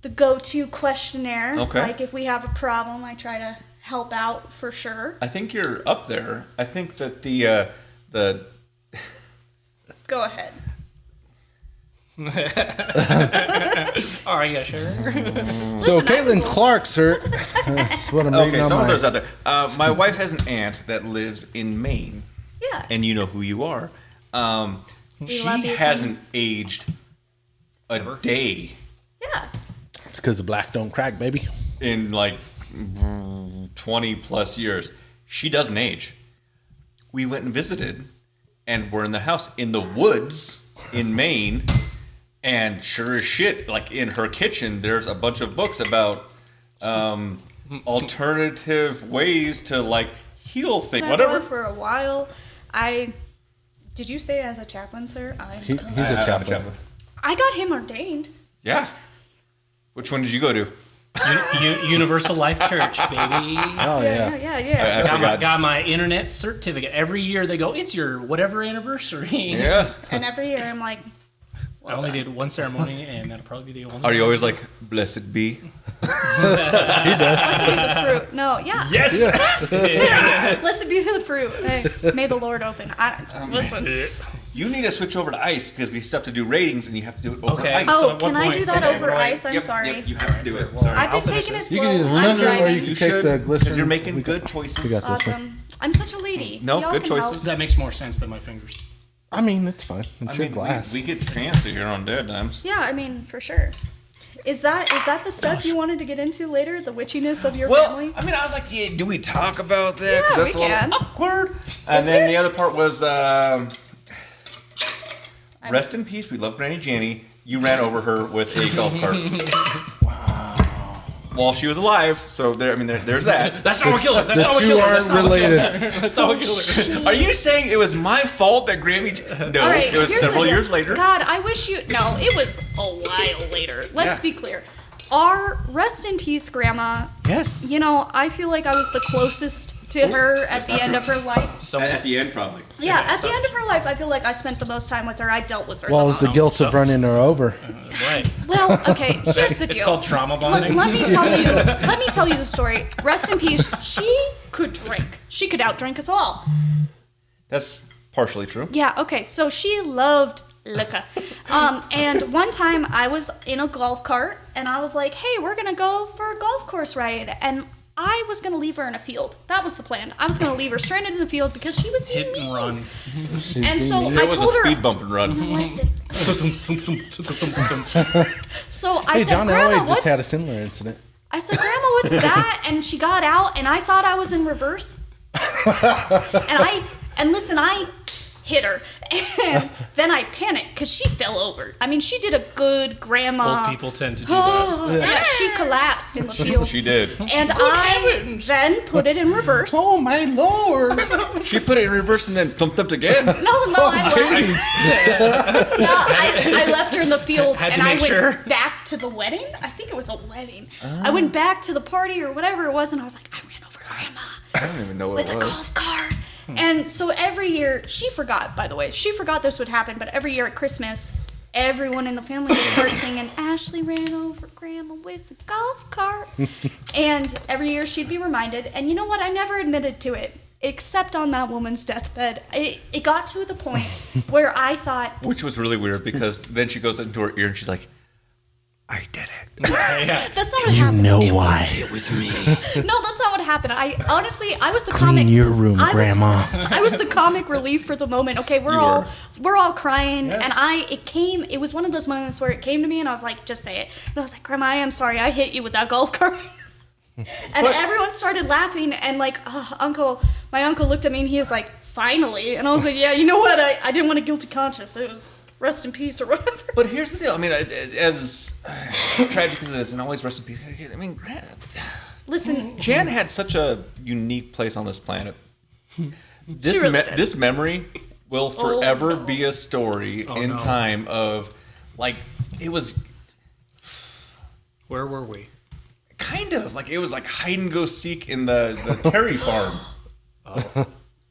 the go-to questionnaire. Okay. Like if we have a problem, I try to help out for sure. I think you're up there. I think that the Go ahead. All right, yeah, sure. So Listen, I Caitlin was- Clark, sir. That's what I'm reading okay. on Some of my... those out there. My wife has an aunt that lives in Maine, Yeah. and you know who you are. She love you, hasn't aged a day Yeah. It's because the black don't crack, baby. in like 20 plus years. She doesn't age. We went and visited, and we're in the house in the woods in Maine, and sure as shit, like in her kitchen, there's a bunch of books about alternative ways to like heal things, I've whatever. known for a while. Did you say as a chaplain, sir? He's a chaplain. I got him ordained. Yeah. Which one did you go to? Universal Life Church, baby. Oh, yeah. Yeah. I forgot. Got my internet certificate. Every year they go, it's your whatever anniversary. Yeah. And every year I'm like, I only did one ceremony, and that'll probably be the only. Are you always like, blessed be? blessed be the fruit. No, yeah. Yes. Blessed be the fruit. Hey, may the Lord open. Listen. You need to switch over to ice because we still have to do ratings and you have to do it over Okay. ice. So Oh, at what can I point? do that Okay, over right. ice? I'm sorry. Yep, you have to do it. Well, Sorry. I've been I'll finish taking it this. You slow. can do I'm 100 or driving. you can take the glycerin. Because you're making We good got- choices. we got this one. Awesome. I'm such a lady. No, Y'all good can help. choices. That makes more sense than my fingers. I mean, it's fine. It's I your mean, glass. we get fancy here on DadDimes. Yeah, I mean, for sure. Is that the stuff you wanted to get into later? The witchiness of your Well, family? I mean, I was like, yeah, do we talk about that? 'Cause Yeah, that's we a little can. awkward. And Is then it? the other part was, rest in peace. We love Granny Jenny. You ran over her with a golf cart. While she was alive, so there's that. That's not what killed her. That's The not what two killed her. aren't That's not what killed related. her. That's not what killed her. Are you saying it was my fault that Granny? No, All right, it was here's the several deal. years later. God, I wish you. No, it was a while later. Let's Yeah. be clear. Our rest in peace grandma. Yes. You know, I feel like I was the closest to her at the end of her life. At the end, probably. Yeah, at the end of her life, I feel like I spent the most time with her. I dealt with her. Well, the it's the most. guilt of running her over. Right. Well, okay. Here's the deal. It's called trauma Let, bonding. let me tell you. Let me tell you the story. Rest in peace. She could drink. She could outdrink us all. That's partially true. Yeah. Okay. So she loved liquor. And one time I was in a golf cart and I was like, "Hey, we're gonna go for a golf course ride," and I was gonna leave her in a field. That was the plan. I was gonna leave her stranded in the field because she was being Hit mean. and run. And so It I was a told her, speed bump and run. listen. So I Hey, said, John Grandma, Elway just what's had a similar incident. I said, Grandma, what's that? And she got out, and I thought I was in reverse. And listen, I hit her, and then I panicked because she fell over. I mean, she did a good grandma. Old people tend to do that. Yeah, she collapsed in the field. She did. And I heavens. then put it in reverse. Oh my lord! She put it in reverse and then thumped up again. No, I left her in the field, Had to and I make went sure. back to the wedding. I think it was a wedding. I went back to the party or whatever it was, and I was like, I ran over Grandma I don't even know what with it a was. golf cart. And so every year, she forgot, by the way, she forgot this would happen, but every year at Christmas, everyone in the family would start singing, Ashley ran over Grandma with a golf cart. And every year she'd be reminded, and you know what? I never admitted to it, except on that woman's deathbed. It got to the point where I thought, Which was really weird because then she goes into her ear and she's like, I did it. Yeah. that's not what happened. why? It was me. No, that's not what happened. I was the Clean comic. your room, I was- Grandma. I was the comic relief for the moment. Okay, we're all crying, Yes. and it was one of those moments where it came to me, and I was like, just say it. And I was like, Grandma, I am sorry, I hit you with that golf cart. And everyone started laughing, and like, my uncle looked at me, and he was like, finally. And I was like, yeah, you know what? I didn't want a guilty conscience. It was rest in peace or whatever. But here's the deal. I mean, as tragic as it is, and always rest in peace. I mean, Listen, Jan had such a unique place on this planet. This really did. this memory will forever no. be a story in no. time of, like, it was. Where were we? Kind of like it was like hide and go seek in the Terry farm.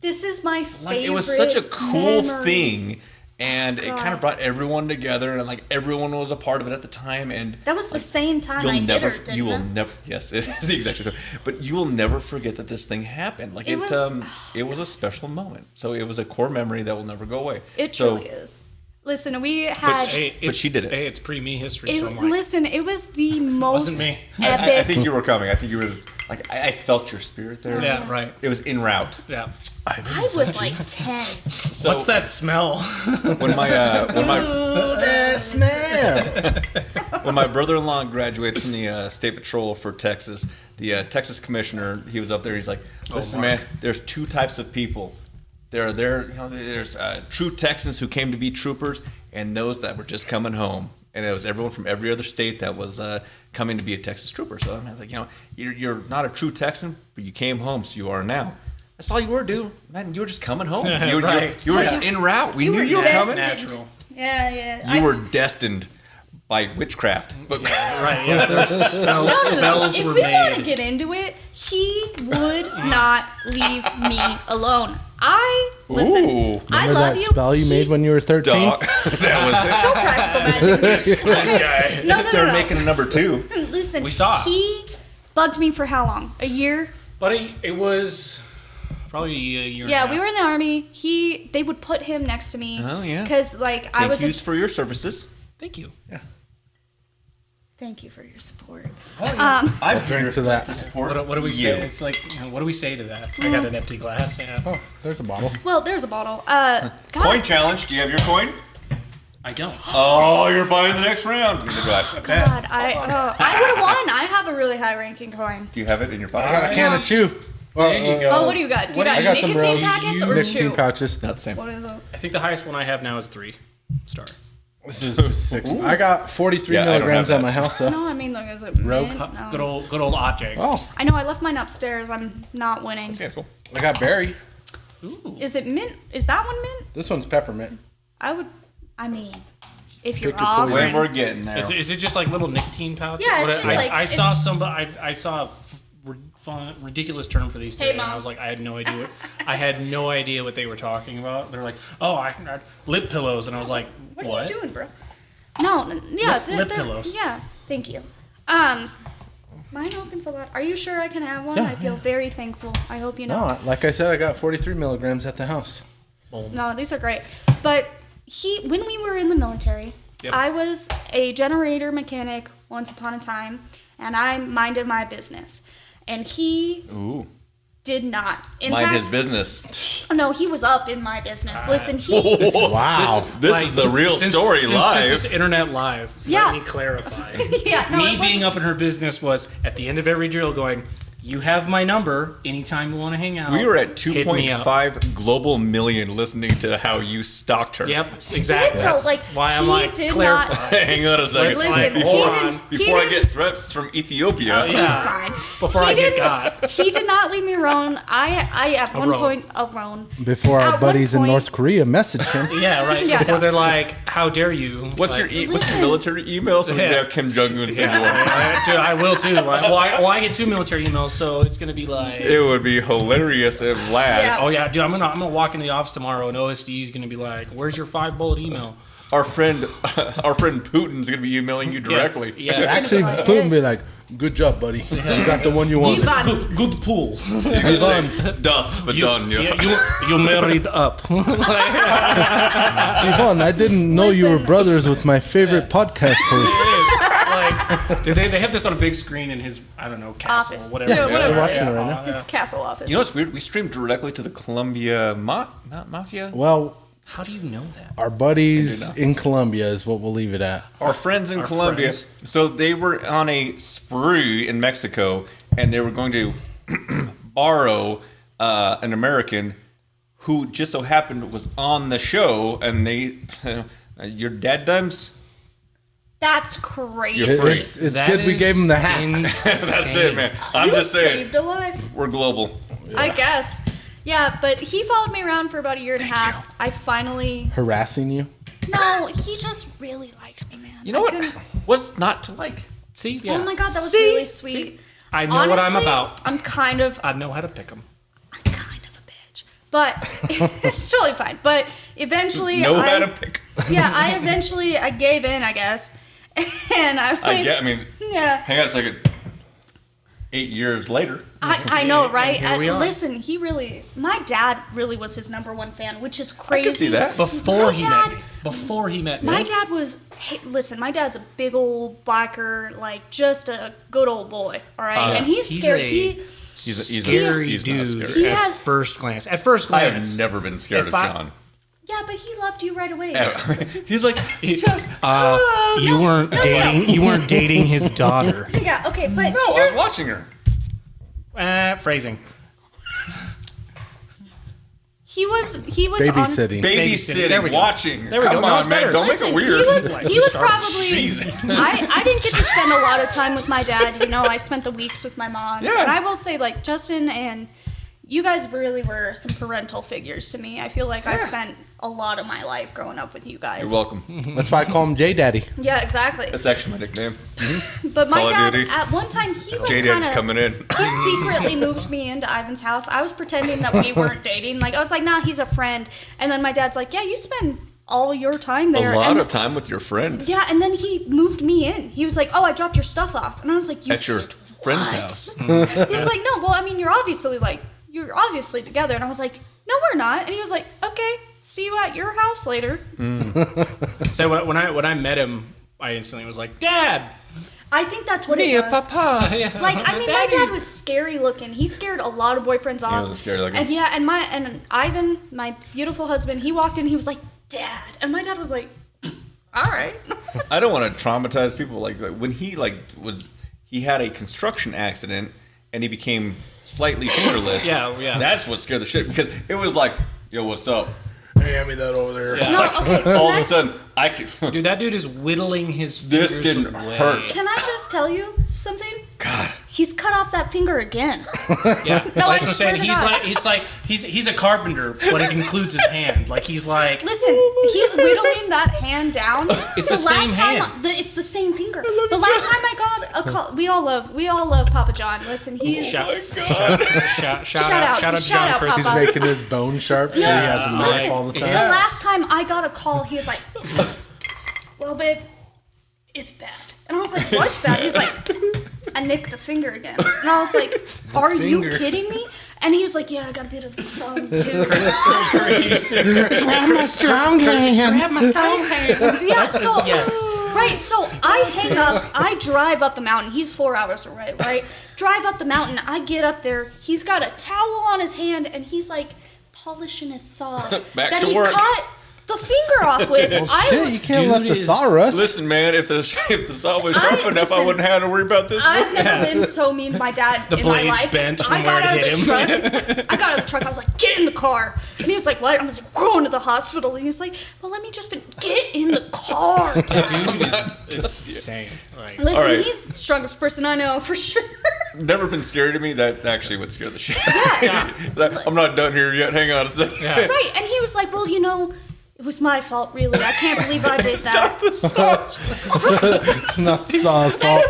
This is my favorite. Like it was such a cool memory. thing, and it kind of brought everyone together, and like everyone was a part of it at the time. And That was the same time I did her, didn't you will it? never. Yes, it is the exact same time. But you will never forget that this thing happened. Like it was a special moment. So it was a core memory that will never go away. It So- truly is. Listen, we had. But she did it. Hey, it's pre-me history. So I'm like, Listen, it was the most Wasn't me. epic. I think you were coming. I think you were like I felt your spirit there. yeah, right. It was en route. Yeah. I was like 10. So What's that smell? when my that smell. when my brother-in-law graduated from the state patrol for Texas, the Texas commissioner, he was up there. He's like, "Listen, man, there's two types of people. There's true Texans who came to be troopers, and those that were just coming home. And it was everyone from every other state that was coming to be a Texas trooper. So I'm like, you're not a true Texan, but you came home, so you are now. That's all you were, dude. Man, you were just coming home. You were just en route. We knew you were coming. Natural. Yeah. You were destined by witchcraft. But Right, yeah. Spells If were we want to made. get into it, he would not leave me alone. Listen, Ooh. I Remember love that you. spell you made when you were 13? Dog. That Don't practical magic. This guy. No. They're making a number 2. Listen, We saw it. he bugged me for how long? A year? But it was probably a year and a Yeah, half. we were in the army. They would put him next to me. Oh, yeah. Because I was. Thank you for your services. Thank you. Thank you for your support. I drink to that. Support What do we you. say? It's like, what do we say to that? I got an empty glass. Yeah. Oh, there's a bottle. Well, there's a bottle. God, Coin challenge. Do you have your coin? I don't. Oh, you're buying the next round. God, I would have won. I have a really high ranking coin. Do you have it in your I pocket? got a can of chew. There you go. Oh, what do you got? Do you got I got some nicotine Rose packets or nicotine chew? pouches. Not the same. What is it? I think the highest one I have now is 3-star. This is just 6. I got 43 Yeah, I don't milligrams have at that. my house, though. No, I mean, look, is it Rogue. mint? No. Good old Object. Oh, I know, I left mine upstairs. I'm not winning. Yeah, cool. I got berry. Ooh. Is it mint? Is that one mint? This one's peppermint. I mean, if you're Pick your poison. When offering. we're getting there. Is it just like little nicotine pouches? Yeah, it's What- just I, like- I saw it's- somebody. I saw a ridiculous term for these Hey, today, and Mom. I was like, I had no idea. I had no idea what they were talking about. They're like, oh, I lip pillows, and I was like, What what? are you doing, bro? No, yeah. Lip they're- pillows. Yeah, thank you. Mine opens a lot. Are you sure I can have one? Yeah, I feel very thankful. I hope you know. No, like I said, I got 43 milligrams at the house. No, these are great. But when we were in the military, Yep. I was a generator mechanic once upon a time, and I minded my business. And he Ooh. did not. In Mind fact, his business. no, he was up in my business. Listen, he. Wow. This is the real story since live. This is internet live. Yeah. Let me clarify. Yeah, no, Me it being wasn't- up in her business was at the end of every drill going, you have my number anytime you want to hang out. We were at hit me up." 2.5 global million listening to how you stalked her. Yep, exactly. though, That's like, why I'm he like, did clarify. Hang on a second. Let's Listen, before he did- before I he get threats from Ethiopia. He's Yeah. fine. Before He I get didn't- got. He did not leave me alone. I at one Alone. point alone. Before At our one buddies in point- North Korea messaged him. Yeah, right. Yeah. Before they're like, how dare you? What's Like, your military email so we can Yeah. have Kim Jong Un send you one? Dude, I will too. I get 2 military emails, so it's gonna be like, It would be hilarious if Vlad, Yeah. oh yeah, dude, I'm gonna walk in the office tomorrow, and OSD is gonna be like, where's your 5-bullet email? our friend Putin's gonna be emailing you directly. Yes. Actually, Like, Putin hey. be like, good job, buddy. You got the one you wanted. Ivan. Good pool. You say, Das Vidanya. You married up. Ivan, I didn't know you were Listen. brothers with my favorite podcast host. Like, dude, they have this on a big screen in his, I don't know, castle, Office. whatever. Yeah, it is. whatever We're watching it is. it right now. His castle office. You know what's weird? We streamed directly to the Columbia Mafia. Well, How do you know that? our buddies I do in Colombia is what we'll leave it at. Our friends in Our Colombia. friends. So they were on a spree in Mexico, and they were going to borrow an American who just so happened was on the show, and they, your DadDimes? That's crazy. You're free. It's That good we is gave him the hat. That's it, man. I'm You just saying, saved a life. we're global. I guess. Yeah, but he followed me around for about a year and a half. I finally. Harassing you? No, he just really likes me, man. You know I what? couldn't- What's not to like? See, yeah. Oh my god, that was really sweet. I know what I'm about. I'm kind of I know how to pick them. I'm kind of a bitch, but it's totally fine. But eventually, How to pick. Yeah, I gave in, I guess, and I mean, yeah. hang on a second. 8 years later. I know, right? Here we are. Listen, my dad really was his number one fan, which is crazy. I can see that. Before he met me. My dad was, listen, my dad's a big old biker, like just a good old boy, all right? And he's scared. He's Scary not dude. scary. He At has- first glance. At first I glance. have never been scared If of I- John. Yeah, but he loved you right away. He's like, You weren't dating. You weren't dating his daughter. Yeah, okay, but no, I was watching her. Phrasing. he was Babysitting. Babysitting, There we go. watching. There we go. Come No, it's on, man. better. Don't Listen, make it weird. he was probably. Jesus. I didn't get to spend a lot of time with my dad. You know, I spent the weeks with my mom. Yeah. And I will say, like, Justin and you guys really were some parental figures to me. I feel like I spent a lot of my life growing up with you guys. You're welcome. That's why I call him J Daddy. Yeah, exactly. That's actually my nickname. But my Call of dad, Duty. at one time, he like J-Dad's kind of. coming in. He secretly moved me into Ivan's house. I was pretending that we weren't dating. Like, I was like, nah, he's a friend. And then my dad's like, yeah, you spend all your time there. A lot and of time with your friend. Yeah, and then he moved me in. He was like, oh, I dropped your stuff off. And I was like, you At your did friend's what? house. He was like, no, well, I mean, you're obviously together. And I was like, no, we're not. And he was like, okay, see you at your house later. So when I met him, I instantly was like, Dad. I think that's what it was. Papa. Yeah. Like, I mean, my dad was scary looking. He scared a lot of boyfriends off. wasn't scary looking. And yeah, and Ivan, my beautiful husband, he walked in, he was like, Dad. And my dad was like, all right. I don't want to traumatize people. Like when he he had a construction accident and he became slightly fingerless. Yeah. That's what scared the shit because it was like, yo, what's up? Hey, hand me that over there. Yeah. No, okay. All of a sudden, I could. Dude, that dude is whittling his This fingers didn't away. hurt. Can I just tell you something? God. He's cut off that finger again. Yeah, No, I that's what I'm swear saying. to He's God. like, it's like he's a carpenter, but it includes his hand. Like he's like, Listen, he's whittling that hand down. It's the same hand. It's the same finger. The last time I got a call, we all love Papa John. Listen, he's shout out to Shout John out, Chris. He's Papa. making his bone sharp so he has a knife all the time. The last time I got a call, he was like, well, babe, it's bad. And I was like, what's bad? He's like, I nicked the finger again. And I was like, are you finger. kidding me? And he was like, yeah, I got a bit of the thumb too. Grab my strong hand. Grab my strong hand. Yeah, so, yes. Right, so I hang up, I drive up the mountain. He's 4 hours away, right? Drive up the mountain, I get up there. He's got a towel on his hand, and he's like polishing his saw Back that to he work. cut the finger off with. Shit, you can't Dude let the is- saw rust. Listen, man, if the saw was sharp enough, I listen, wouldn't have to worry about this. I've never been so mean to my dad The in my blade's life. bent from I got where out it of the truck. I got out of the truck. I was like, "Get in the car." And he was like, "What?" I was like, "Going to the hospital." And he was like, "Well, let me just get in the car." Dad." Dude is insane. Like, Listen, All right. he's the strongest person I know for sure. Never been scary to me. That actually would scare the shit. yeah. Like, I'm not done here yet. Hang on a second. Yeah. Right, and he was like, "Well, you know, it was my fault, really. I can't believe I did that." It's not the saw's fault.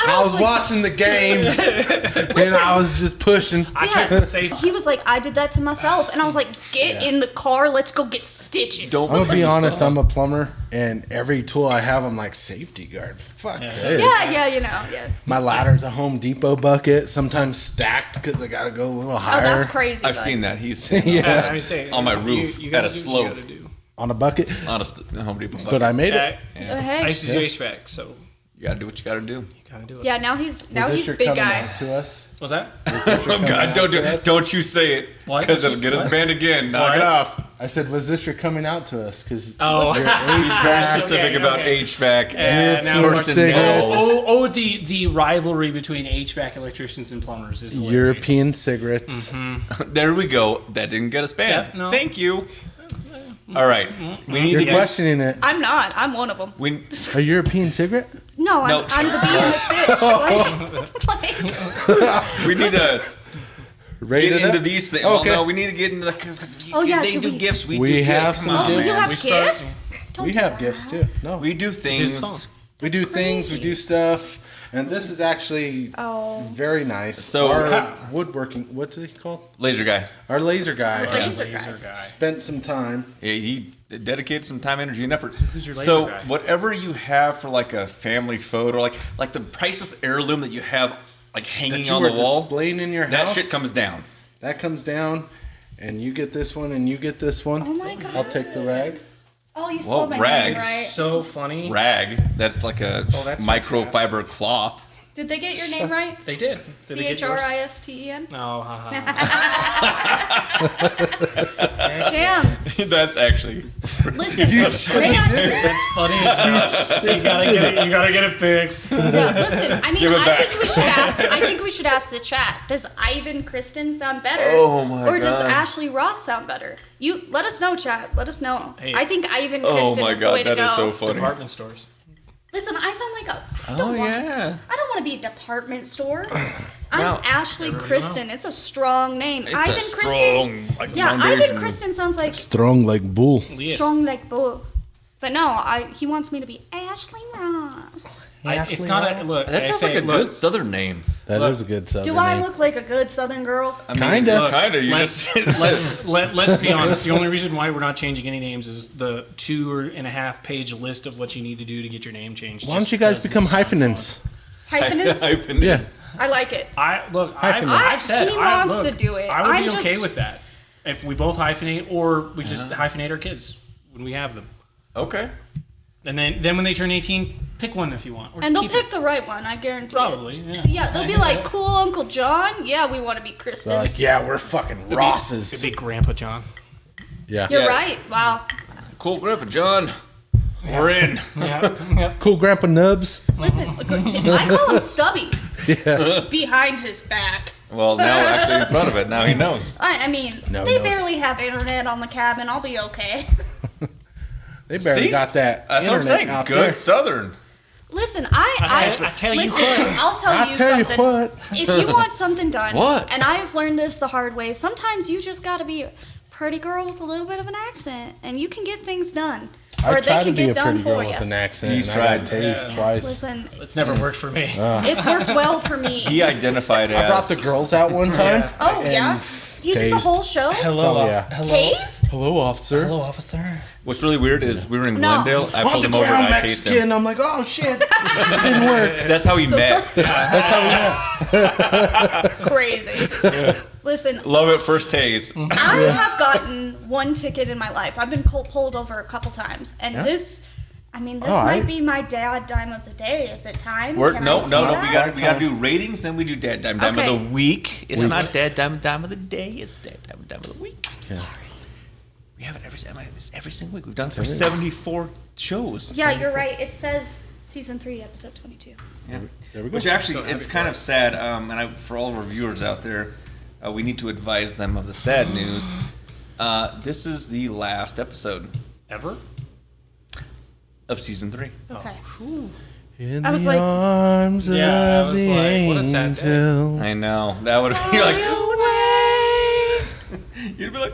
I was watching the game and I was just pushing. I kept it safe. He was like, "I did that to myself," and I was like, "Get in the car. Let's go get stitches." Don't- I'm gonna be honest, I'm a plumber, and every tool I have, I'm like, safety guard. Fuck this. Yeah, you know, yeah. My ladder's a Home Depot bucket, sometimes stacked because I gotta go a little Oh, higher. that's crazy. I've but- seen that. He's Yeah. I mean, say, On my roof, you at gotta a do what slope. You gotta do. On a bucket, honest Home Depot. but I made it. I Hey. used to do HVAC, so You gotta do what you gotta do. you gotta do it. Yeah, now he's Was this your big coming guy. out to us? What's that? Oh God! Don't you say it, What? because it'll get us banned again. Knock it What? off. I said, was this your coming out to us? Because Oh, He's very specific about okay. HVAC And now we're personnel. the rivalry between HVAC electricians and plumbers is hilarious. European cigarettes. There we go. That didn't get us banned. Yeah, no. Thank you. All right, we need You're to get. questioning it. I'm not. I'm one of them. We, A European cigarette? No, No. I'm the bee in the stitch. Like, we need to Rated get into up? these things. Okay. Well, no, we need to get into the because Oh, yeah, they do do we- gifts. We We do have gifts. some Come on, gifts. you man. have We start- gifts? Don't We do have that. gifts too. No. We do It's things. fun. We do things, we do stuff. And this is actually very nice. So- our woodworking, what's it called? Laser guy. Our laser guy Laser has spent some time. Yeah, he dedicated some time, energy, and effort. Who's your laser So guy? whatever you have for like a family photo, like the priceless heirloom that you have like hanging That you on were the wall, displaying in your that house. shit comes down. That comes down, and you get this one, and you get this one. Oh my God. I'll take the rag. Oh, you spelled my rag. name right. So funny. Rag. That's like a that's microfiber cloth. Did they get your name right? They did. Did they get yours? CHRISTEN? Oh, haha. Damn. That's actually. Listen, That's funny as hell. You gotta get it fixed. yeah, listen. I mean, Give it I back. think we should ask. I think we should ask the chat. Does Ivan Kristen sound better? Oh my Or does God. Ashley Ross sound better? You let us know, chat. Let us know. Hey. I think Ivan Oh Kristen my is the way god, to that go. is so funny. Department stores. Listen, I sound like a. I Oh don't want, yeah. I don't want to be a department store. I'm Now- Ashley Kristen. It's a strong name. It's Ivan a Kristen. strong like Yeah, foundation. Ivan Kristen sounds like Strong like bull. Yes. strong like bull. But no, he wants me to be Ashley Ross. It's not a look. That I sounds say, like a look, good Southern name. That Look, is a good southern Do I name. look like a good Southern girl? I mean, Kinda. Kinda. You Let's just. let's be honest. The only reason why we're not changing any names is the 2.5 page list of what you need to do to get your name changed. Why don't just you guys doesn't become sound hyphenates? Hyphenates? Yeah. I like it. I look. Hyphenate. I've said He I, wants look, to do it. I would I'm be okay just- with that if we both hyphenate, or we just hyphenate our kids when we have them, Okay. and then when they turn 18, pick one if you want. Or And they'll keep pick it. the right one, I guarantee Probably. it. Yeah. Yeah, they'll be like, cool Uncle John. Yeah, we want to be Kristen. They're like, yeah, we're fucking Rosses. It'd be Grandpa John. Yeah. You're Yeah. right. Wow. Cool, Grandpa John. We're in. Yeah. Cool Grandpa Nubs. Listen, I call him Stubby Yeah. behind his back. Well, now actually in front of it. Now he knows. I mean, No, they no. barely have internet on the cabin. I'll be okay. They barely See? got that That's what I'm internet saying. out Good there. Southern. Listen, I tell you listen, what. I'll tell I'll you tell you something. what. If you want something done, What? and I've learned this the hard way, sometimes you just got to be a pretty girl with a little bit of an accent, and you can get things done. I Or they try to can be a get done pretty girl for with you. an accent. He's and I got tried. tased Yeah. twice. Listen, It's never worked for me. it's worked well for me. He identified as. I brought the girls out one time. Oh, yeah? You did the tased. whole show? Hello. Oh, yeah. Tased? Hello, officer. Hello, officer. What's really weird is we were in No. Glendale. I On pulled the him over and ground I tased Mexican. him. I'm like, oh shit, didn't work. That's how we met. That's how we met. Crazy. Listen, Love it first tase. I have gotten one ticket in my life. I've been pulled over a couple times. And this might be my dad dime of the day. Is it time? We're, Can I no, say no, no. that? We gotta do ratings. Then we do dad dime of Okay. the week. It's not dad dime of the day. It's dad dime of the week. I'm sorry. We have it every single week. We've done it for 74 shows. Yeah, you're right. It says season 3, episode 22. Yeah. There we go. Which actually, it's kind of sad. For all of our viewers out there, we need to advise them of the sad news. This is the last episode Ever? of season 3. Okay. In I was the like- arms Yeah, I of was the like, what a sad day. angel. I know that would. You're like, you'd be like,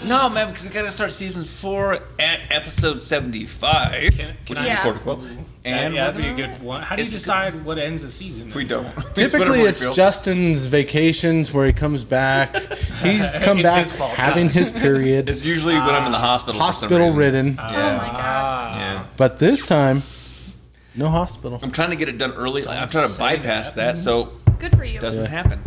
no, man, because we gotta start season 4 at episode 75, Can which I- is Yeah. recorded well. And that'd be a good one. How do you It's a decide what ends a season? We don't. Typically, it's just. Justin's vacations where he comes back. He's come It's back his fault. having his period, It's usually when I'm in the hospital. for some hospital reason. ridden. Oh my god. Yeah. But this time, no hospital. I'm trying to get it done early. I'm trying to say bypass that so Good for you. it doesn't Yeah. happen.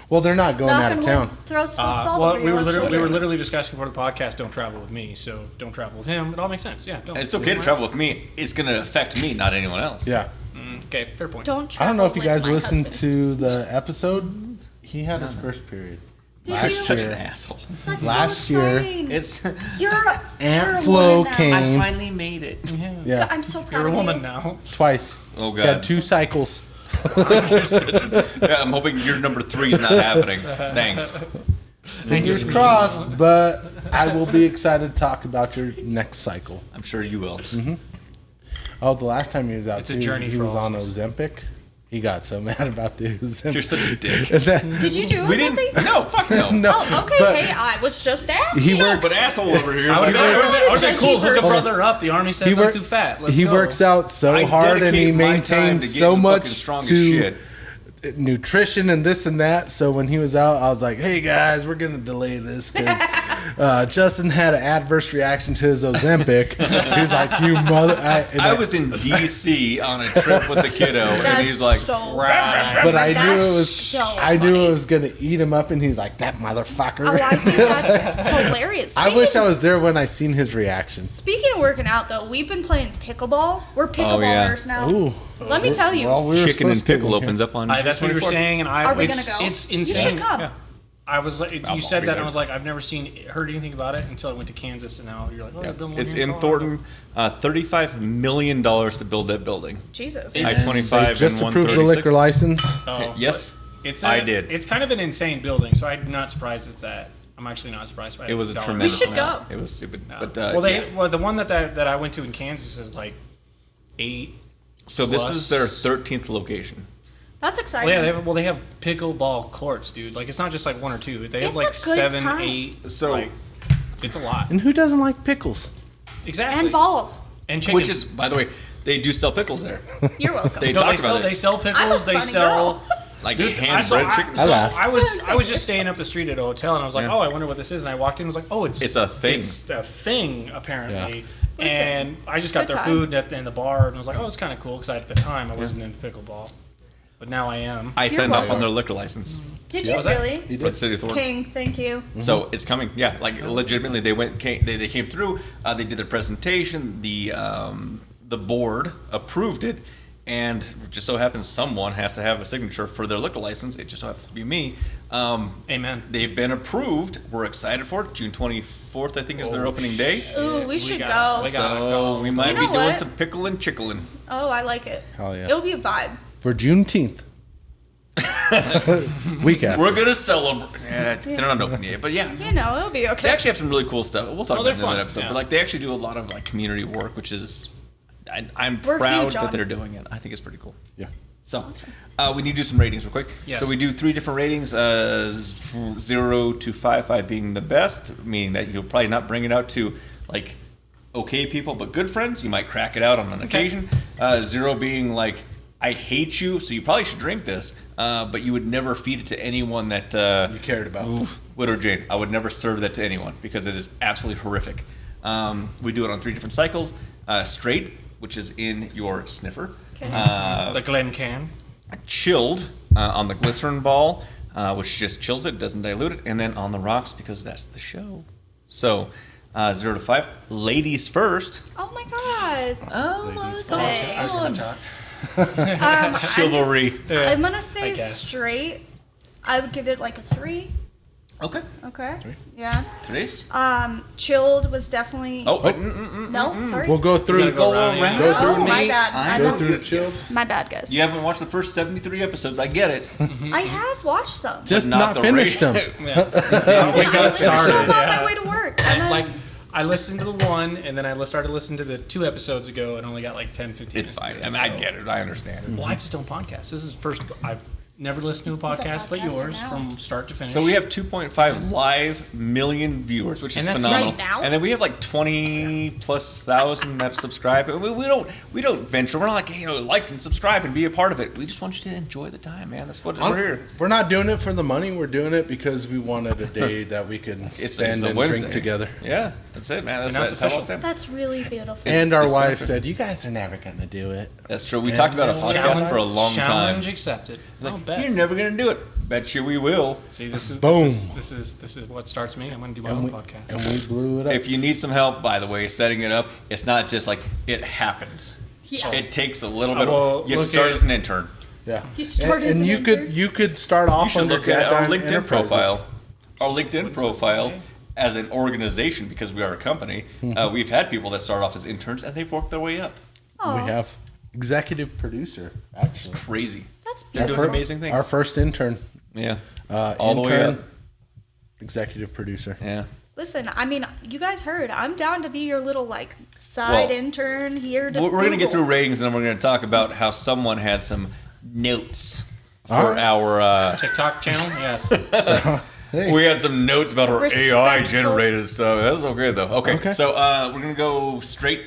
Well, they're not going Knock out and of we'll town. throw salt Well, over we your were children. literally discussing for the podcast. Don't travel with me, so don't travel with him. It all makes sense. Yeah, don't. And it's okay to travel with me. It's going to affect me, not anyone else. Yeah. Okay, fair point. Don't I don't know if you travel guys with my listened husband. to the episode. He had his first period. Did last you? Such an year. asshole. That's last so year. exciting. It's. You're Aunt a Flo woman now. came finally made it. Yeah, I'm so proud You're a of woman you. now. twice. Oh, He had God. 2 cycles. Yeah, I'm hoping your number 3 is not happening. Thanks. Fingers crossed, but I will be excited to talk about your next cycle. I'm sure you will. Oh, the last time he was out, It's a too, journey he for was all on of us. Ozempic. He got so mad about this. You're such a dick. Did you do We something? didn't. No, fuck no. No. Oh, okay. But Hey, I was just asking. he No, works. but asshole over here. I would have been cool. Hook a person. brother up. The army says He I'm work- too fat. Let's he go. works out so I hard and he dedicate my time to maintains getting so fucking much strong as to shit. nutrition and this and that. So when he was out, I was like, "Hey guys, we're gonna delay this because Justin had an adverse reaction to his Ozempic." He's like, "You mother!" I was in D.C. on a trip with the kiddo, and he's like, so but I knew it was. So I knew funny. it was gonna eat him up, and he's like, "That motherfucker." Oh, I think that's hilarious. I wish I was there when I seen his reaction. Speaking of working out, though, we've been playing pickleball. We're pickleballers now. Ooh. Let me tell you. Well, we were chicken and supposed to pickle be opens up on. That's what you were 24th. saying, and Are we it's, gonna go? It's You insane. should come. Yeah. I was like, I'll you said be that, there. and I was like, I've never heard anything about it until I went to Kansas, and now you're like, oh, Yeah. I've been It's living in Colorado. Thornton. $35 million to build that building. Jesus. They I-25 just and approved the 136. liquor license. Oh, Yes, but it's I did. It's kind of an insane building, so I'm not surprised it's that. I'm actually not surprised by it. It was a $1. tremendous We should amount. go. It was stupid. No. But well, the one that I went to in Kansas is like 8. so this plus- is their 13th location. That's exciting. Well, yeah, they have pickleball courts, dude. Like it's not just like 1 or 2. They have It's like a good 7, time. 8. So- like, it's a lot. And who doesn't like pickles? Exactly. and balls. And chicken. Which is, by the way, they do sell pickles there. You're welcome. They no, talked about it. they sell I'm a pickles. They funny sell. girl. Like Dude, hand bread chicken. I laughed. I was just staying up the street at a hotel, and I was like, Yeah. oh, I wonder what this is. And I walked in, and was like, oh, it's a thing. It's a thing apparently. Listen, And I just got good their time. food in the bar, and I was like, oh, it's kind of cool because at the time I wasn't into pickleball, but now I am. I signed off welcome. on their liquor license Did Yeah. you Was that- really? You for the city of Thornton. King, thank you. So it's coming. Yeah, like legitimately, they came through. They did their presentation. The board approved it, and it just so happens someone has to have a signature for their liquor license. It just so happens to be me. Amen. They've been approved. We're excited for it. June 24th, I think, is their opening day. Ooh, we should got- go. we got- So we might You be know doing what? some pickle and chickling. Oh, I like it. Hell yeah. It'll be a vibe. For Juneteenth. Week after. We're gonna celebrate. Yeah, they're not open yet, but yeah. You know, it'll be They okay. actually have some really cool stuff. We'll talk Oh, about they're it in that fun, episode. yeah. But like, they actually do a lot of like community work, which is, I'm We're proud huge that on- they're doing it. I think it's pretty cool. Yeah. So, we need to do some ratings real quick. Yes. So we do 3 different ratings: 0 to 5, 5 being the best, meaning that you'll probably not bring it out to like okay people, but good friends. You might crack it out on an occasion. 0 being like, I hate you, so you probably should drink this, but you would never feed it to anyone that You cared about. Widow Jane. I would never serve that to anyone because it is absolutely horrific. We do it on 3 different cycles. Straight, which is in your sniffer. Okay. The Glen Can. Chilled on the glycerin ball, which just chills it, doesn't dilute it. And then on the rocks because that's the show. So 0 to 5. Ladies first. Oh my god. Oh my Okay. I was gonna talk. Chivalry. I'm gonna say I guess. straight. I would give it like a 3. Okay. Okay. Yeah. Today's. Chilled was definitely. Oh, No, sorry. We'll go through. gotta go around and- Go through Oh, my me. bad. Go through chilled. My bad, guys. you haven't watched the first 73 episodes. I get it. I have watched some. Just not not the finished them. Yeah. I got listened to started, them on yeah. my way to work. And then, Like I listened to the one, and then I started listening to the 2 episodes ago, and only got like 10, 15. It's minutes fine. into I it, mean, I so- get it. I understand it. Well, I just don't podcast. This is the first. I've never listened to a He's a podcast but podcaster yours now. from start to finish. So we have 2.5 live million viewers, which is And that's phenomenal. right now? And then we have like 20,000+ that subscribe. We don't venture. We're not like, like and subscribe and be a part of it. We just want you to enjoy the time, man. That's what we're here. We're not doing it for the money. We're doing it because we wanted a day that we could It's spend a and Wednesday. drink together. Yeah, that's it, man. And now That's it's how official. it's done. that's really beautiful. And our it's wife perfect. said, "You guys are never gonna do it." That's true. We talked about a podcast Challenge- for a long time. Challenge accepted. I'll Like, bet. you're never gonna do it. Bet you we will. See, this is Boom. This is what starts me. I'm going to do my own podcast. And we blew it up. If you need some help, by the way, setting it up, it's not just like it happens. Yeah. It takes a little bit. Well, You have to look start at- as an intern. yeah. You start and, as and an you intern? could start You off should under look at our DadDimes LinkedIn Enterprises. profile. Our LinkedIn profile as an organization, because we are a company, we've had people that start off as interns and they've worked their way up. Aw, We have executive producer actually. Crazy. That's They're beautiful. doing amazing things. Our first intern. Yeah. All the way up. Executive producer. Yeah. Listen, I mean, you guys heard. I'm down to be your little like side Well, intern here. To We're going to get Google. through ratings and then we're going to talk about how someone had some notes for All right. our. TikTok channel, yes. Hey. We had some notes about our AI Respectful. generated stuff. That's okay though. Okay, Okay. so we're gonna go straight.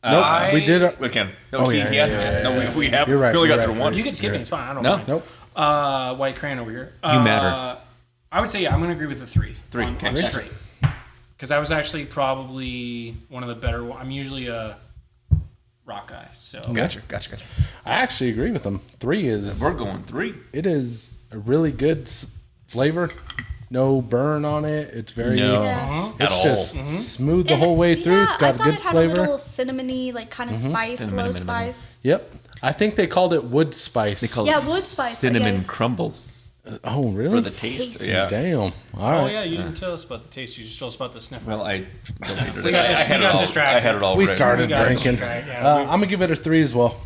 Nope, we did. We can. No, Oh, he yeah, hasn't yeah, yet. yeah, No, yeah. we have. You're right, We only you're got right, through you're one. You can skip it, it's fine. I don't No? mind. Nope. White crayon over here. You matter. I would say, yeah, I'm going to agree with the 3. Three, On, okay. on straight. Because that was actually probably one of the better ones. I'm usually a rock guy, so. Gotcha. I actually agree with them. 3 is. We're going 3. It is a really good flavor. No burn on it. It's very. No. Yeah. At It's all. just smooth the whole way through. It's I got thought good it had flavor. a little cinnamony, like kind of spice, Cinnamon, low cinnamon. spice. Yep. I think they called it wood spice. They call Yeah, it wood spice, cinnamon yeah. crumble Oh, really? for the taste. Taste. Yeah. Damn. All Oh, right. yeah, you didn't tell us about the taste. You just told us about the sniff. Well, I deleted We it. got I had it all. distracted. I had it all. We ready. started We got drinking. distracted, yeah. I'm gonna give it a 3 as well.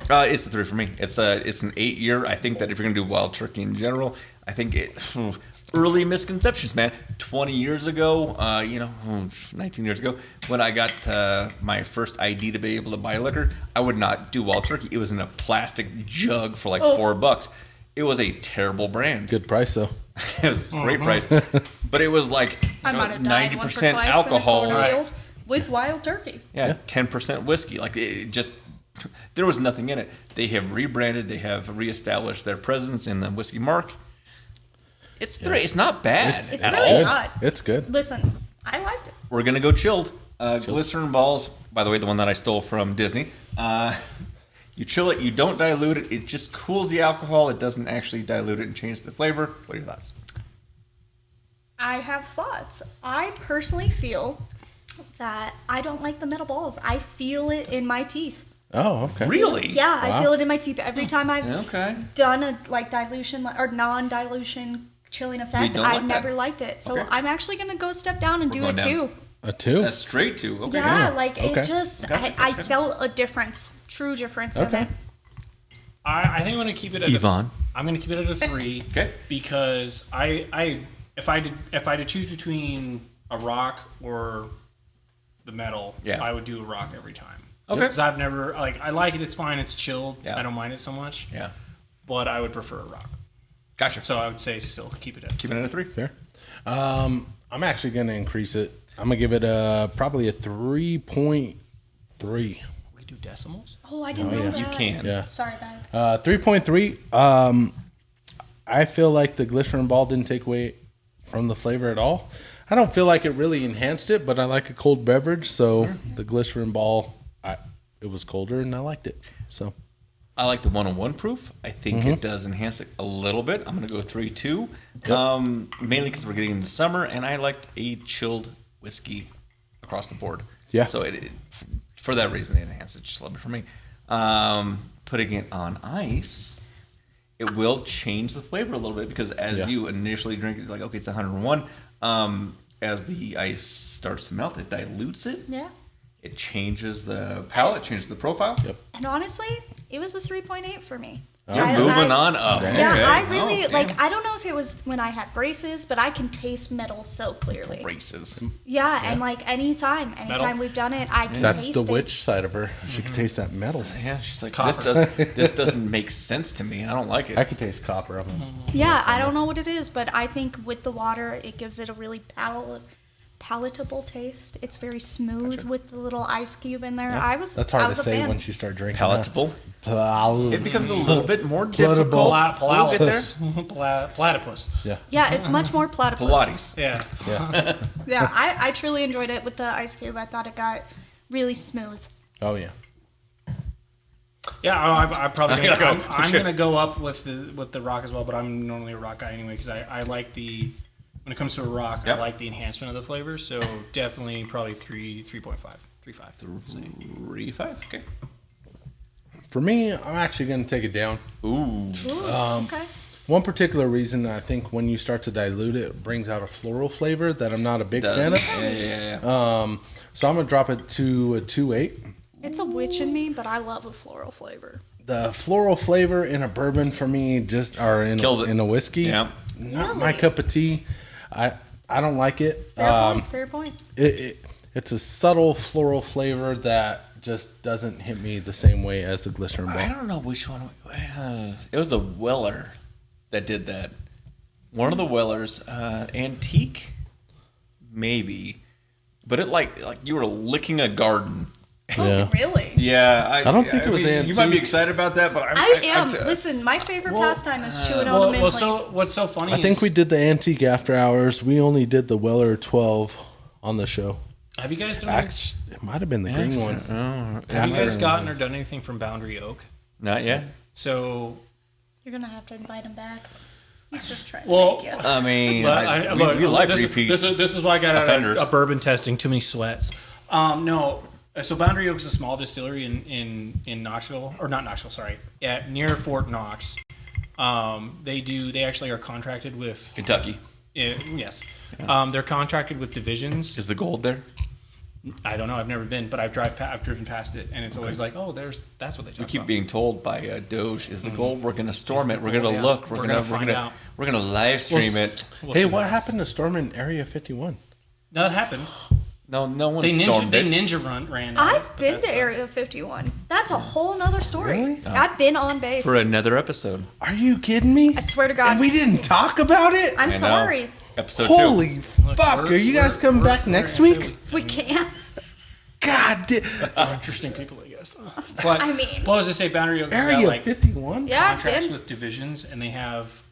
It's a 3 for me. It's an 8-year. I think that if you're gonna do wild turkey in general, I think early misconceptions, man. 20 years ago, 19 years ago, when I got my first ID to be able to buy liquor, I would not do wild turkey. It was in a plastic jug for like $4. It was a terrible brand. Good price though. It was a great price, but it was like I might have died once or 90% twice alcohol. in a cornfield with wild turkey. Yeah, 10% whiskey. Like it just, there was nothing in it. They have rebranded. They have reestablished their presence in the whiskey mark. It's It's not bad It's at really all. not. It's good. Listen, I liked it. We're gonna go chilled. Glycerin balls. By the way, the one that I stole from Disney. You chill it. You don't dilute it. It just cools the alcohol. It doesn't actually dilute it and change the flavor. What are your thoughts? I have thoughts. I personally feel that I don't like the metal balls. I feel it in my teeth. Oh, okay. Really? Yeah, Wow. I feel it in my teeth every time I've Okay. done a dilution or non-dilution chilling effect. don't I've like that? never liked it. So Okay. I'm actually gonna go step down and do going it down. too. A 2. A straight 2. Okay. Yeah, like Okay. it just Gotcha, I gotcha. felt a difference, true difference in Okay. it. I think I'm going to keep it at Yvonne. I'm going to keep it at a 3. Okay. Because if I had to choose between a rock or the metal, Yeah. I would do a rock every time. Okay. Because I've never I like it. It's fine. It's chilled. Yeah. I don't mind it so much. Yeah. But I would prefer a rock. Gotcha. So I would say still keep it at. Keep it at a 3. Fair. I'm actually gonna increase it. I'm gonna give it probably a 3.3. We do decimals. Oh, I didn't know yeah. that. You can. Yeah. Sorry, babe. 3.3. I feel like the glycerin ball didn't take away from the flavor at all. I don't feel like it really enhanced it, but I like a cold beverage, so the glycerin ball, it was colder and I liked it. So I like the 101 proof. I think it does enhance it a little bit. I'm going to go 3.2. Mainly because we're getting into summer, and I liked a chilled whiskey across the board. Yeah. So for that reason, it enhanced it just a little bit for me. Putting it on ice, it will change the flavor a little bit because as you initially drink it, it's like, okay, it's 101. As the ice starts to melt, it dilutes it. Yeah. It changes the palate, changes the profile. Yep. And honestly, it was a 3.8 for me. You're moving on up. Yeah, Okay. I really Oh, like. damn. I don't know if it was when I had braces, but I can taste metal so clearly. Races. Yeah, and like anytime we've done it, I can that's taste the it. witch side of her. She could taste that metal. Yeah, she's like, Copper. this doesn't make sense to me. I don't like it. I could taste copper. Yeah, I don't know what it is, but I think with the water, it gives it a really palatable taste. It's very smooth with the little ice cube in there. That's I hard was to a say fan. when you start drinking. Palatable. It It becomes a little bit more Palatable. difficult. We'll get there. Platypus. Yeah. Yeah, it's much more platypus. Pilates. Yeah. Yeah. Yeah, I truly enjoyed it with the ice cube. I thought it got really smooth. Oh yeah. Yeah, I probably I gotta go. I'm Shit. gonna go up with the rock as well, but I'm normally a rock guy anyway because I like the when it comes to a rock, Yep. I like the enhancement of the flavor. So definitely probably 3.5, 3.5. 3.5. Okay. For me, I'm actually going to take it down. Ooh. Ooh, okay. One particular reason I think when you start to dilute it, it brings out a floral flavor that I'm not a big fan of. Yeah. So I'm going to drop it to a 2.8. It's a witch in me, but I love a floral flavor. The floral flavor in a bourbon for me just are in Kills it. in a whiskey. Yeah. Not my cup of tea. I don't like it. Fair point. Fair point. It's a subtle floral flavor that just doesn't hit me the same way as the glycerin I ball. don't know which one. It was a Weller that did that. One of the Wellers, antique, maybe, but it like you were licking a garden. Yeah. Really? Yeah, I don't think it was mean, you might be antique. excited about that, but I am. Listen, my favorite pastime is chewing on a mint leaf. What's so funny? I think we did the antique after hours. We only did the Weller 12 on the show. Have you guys done? Actually, it might have been the green one. Have you guys gotten or done anything from Boundary Oak? Not yet. So, You're gonna have to invite him back. He's just trying Well, to make you. I mean, look, we like this, repeat. This is why I got out offenders. of bourbon testing. Too many sweats. No. So Boundary Oak is a small distillery in Knoxville, or not Knoxville, sorry, near Fort Knox. They actually are contracted with Kentucky. yes. They're contracted with divisions. Is the gold there? I don't know. I've never been, but I've driven past it, and it's always like, oh, that's what they talk We keep about. being told by Doge, is the gold? We're gonna storm it. We're gonna gold, yeah. look. We're gonna find out. We're gonna live stream it. We'll Hey, see what happens. happened to storming Area 51? No, that happened. No one They stormed it. ran. at it, I've but been that's to fine. Area 51. That's a whole nother story. Really? I've been on base. For another episode. Are you kidding me? I swear to God. And we didn't talk about it? I'm I know. sorry. Episode 2. Holy Look, fuck. Are you guys coming back next gonna say week? We can't. God damn. Interesting people, I guess. But I mean- what was I say? Boundary Oak has got Area like 51? Yeah, I've contracts been. with divisions, and they have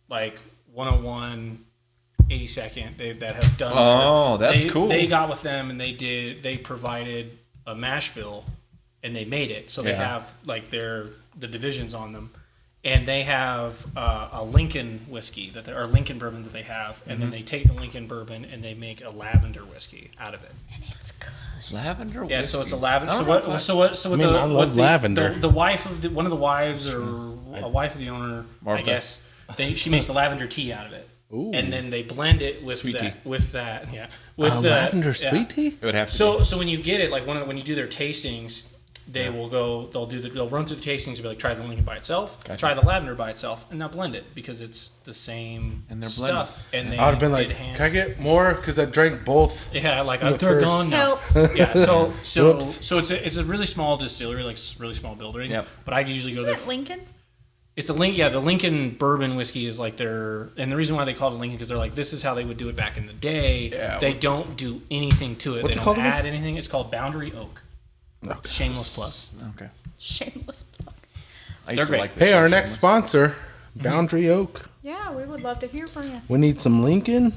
like 101, 82nd. That have done. Oh, that's cool. They got with them, and they provided a mash bill, and they made it. So they Yeah. have like the divisions on them, and they have a Lincoln whiskey or Lincoln bourbon that they have, and then they take the Lincoln bourbon and they make a lavender whiskey out of it. And it's good. Lavender Yeah, whiskey. so it's a lavender. I So don't know what? if I- So what? So what? I mean, the, I what love the, lavender. The wife of one of the wives, or a wife of the owner, Martha. I guess. She makes the lavender tea out of it, Ooh. and then they blend it with Sweet tea. with that. Yeah, with the Lavender yeah. sweet tea? It would have to So when you get it, like when you do their tastings, they will go. They'll run through the tastings and be like, try the Lincoln by itself, Gotcha. try the lavender by itself, and now blend it because it's the same And they're blended. stuff. And they I would have been like, enhance- can I get more? Because I drank both. Yeah, like the they're first. gone now. Help. Yeah, so Whoops. it's a really small distillery, like really small building. Yep. But I usually go Isn't there. it Lincoln? It's a Lincoln. Yeah, the Lincoln bourbon whiskey is like and the reason why they call it Lincoln because they're like this is how they would do it back in the day. Yeah, They don't do anything to it. What's They it don't called again? add anything. It's called Boundary Oak. Shameless plug. Okay. Shameless plug. I used They're to great. like this. Hey, our actually. next sponsor, Boundary Oak. Yeah, we would love to hear from you. We need some Lincoln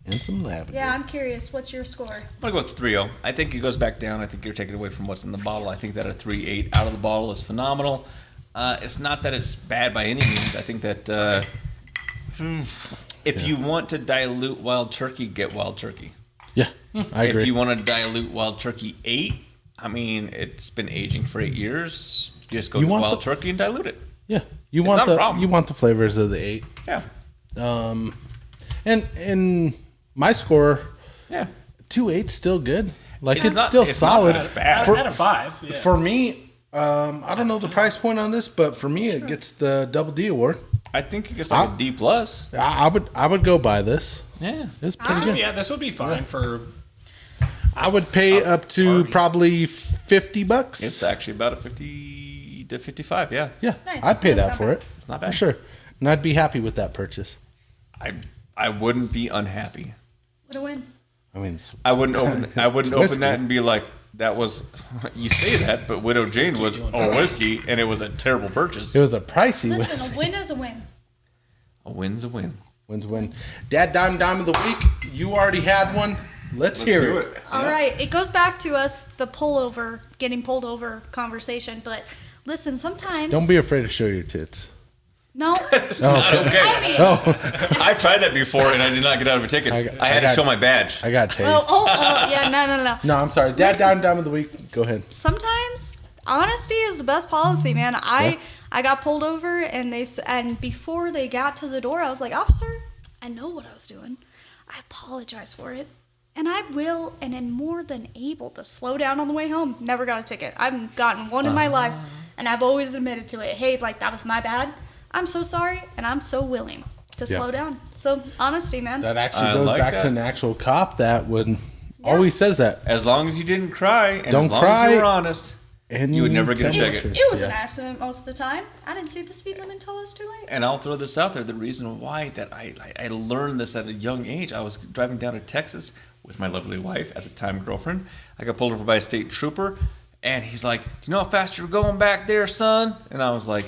and some lavender. Yeah, I'm curious. What's your score? I'm gonna go with 3-0. I think it goes back down. I think you're taking away from what's in the bottle. I think that a 3.8 out of the bottle is phenomenal. It's not that it's bad by any means. I think that if you want to dilute Wild Turkey, get Wild Turkey. Yeah, I agree. If you want to dilute Wild Turkey 8, I mean, it's been aging for 8 years. Just go You to want Wild the- Turkey and dilute it. yeah, you It's want not a the problem. you want the flavors of the 8. Yeah. And my score, Yeah. 2.8's still good. Like It's it's, not- still it's not solid. as bad. Out of 5. Yeah. For me, I don't know the price point on this, but for me, it gets the Double D award. I think it gets like a D+. I would go buy this. Yeah. It's pretty good. Yeah, this would be fine for. I would pay up to party. probably $50. It's actually about a 50 to 55, yeah. Yeah, Nice. I'd pay That's that not for bad. it. It's not For bad. sure. And I'd be happy with that purchase. I wouldn't be unhappy. What a win. I mean, I wouldn't open whiskey. open that and be like, that was you say that, but Widow Jane was doing a whiskey and it was a terrible purchase. it was a pricey Listen, whiskey. a win is a win. A win's a win. Wins win. Dad Dime of the Week. You already had one. Let's hear do it. All right, it goes back to us the getting pulled over conversation. But listen, sometimes Don't be afraid to show your tits. no. Okay. I mean, Oh, I've tried that before and I did not get out of a ticket. I had to show my badge. I got tased. yeah, no. No, I'm sorry. Dad Dime of the Week. Go ahead. Sometimes honesty is the best policy, man. I got pulled over and before they got to the door, I was like, officer, I know what I was doing. I apologize for it. And I will and am more than able to slow down on the way home. Never got a ticket. I've gotten one in my life and I've always admitted to it. Hey, like that was my bad. I'm so sorry and I'm so willing to slow down. So honesty, man. That actually I goes like back that. to an actual cop that would Always says that. As long as you didn't cry and Don't as long cry. as you were honest, And you would never get a tell ticket. the It was truth. an accident most of the time. I didn't see the speed limit until it was too late. and I'll throw this out there. The reason why that I learned this at a young age, I was driving down to Texas with my lovely wife, at the time girlfriend. I got pulled over by a state trooper, and he's like, "Do you know how fast you're going back there, son?" And I was like,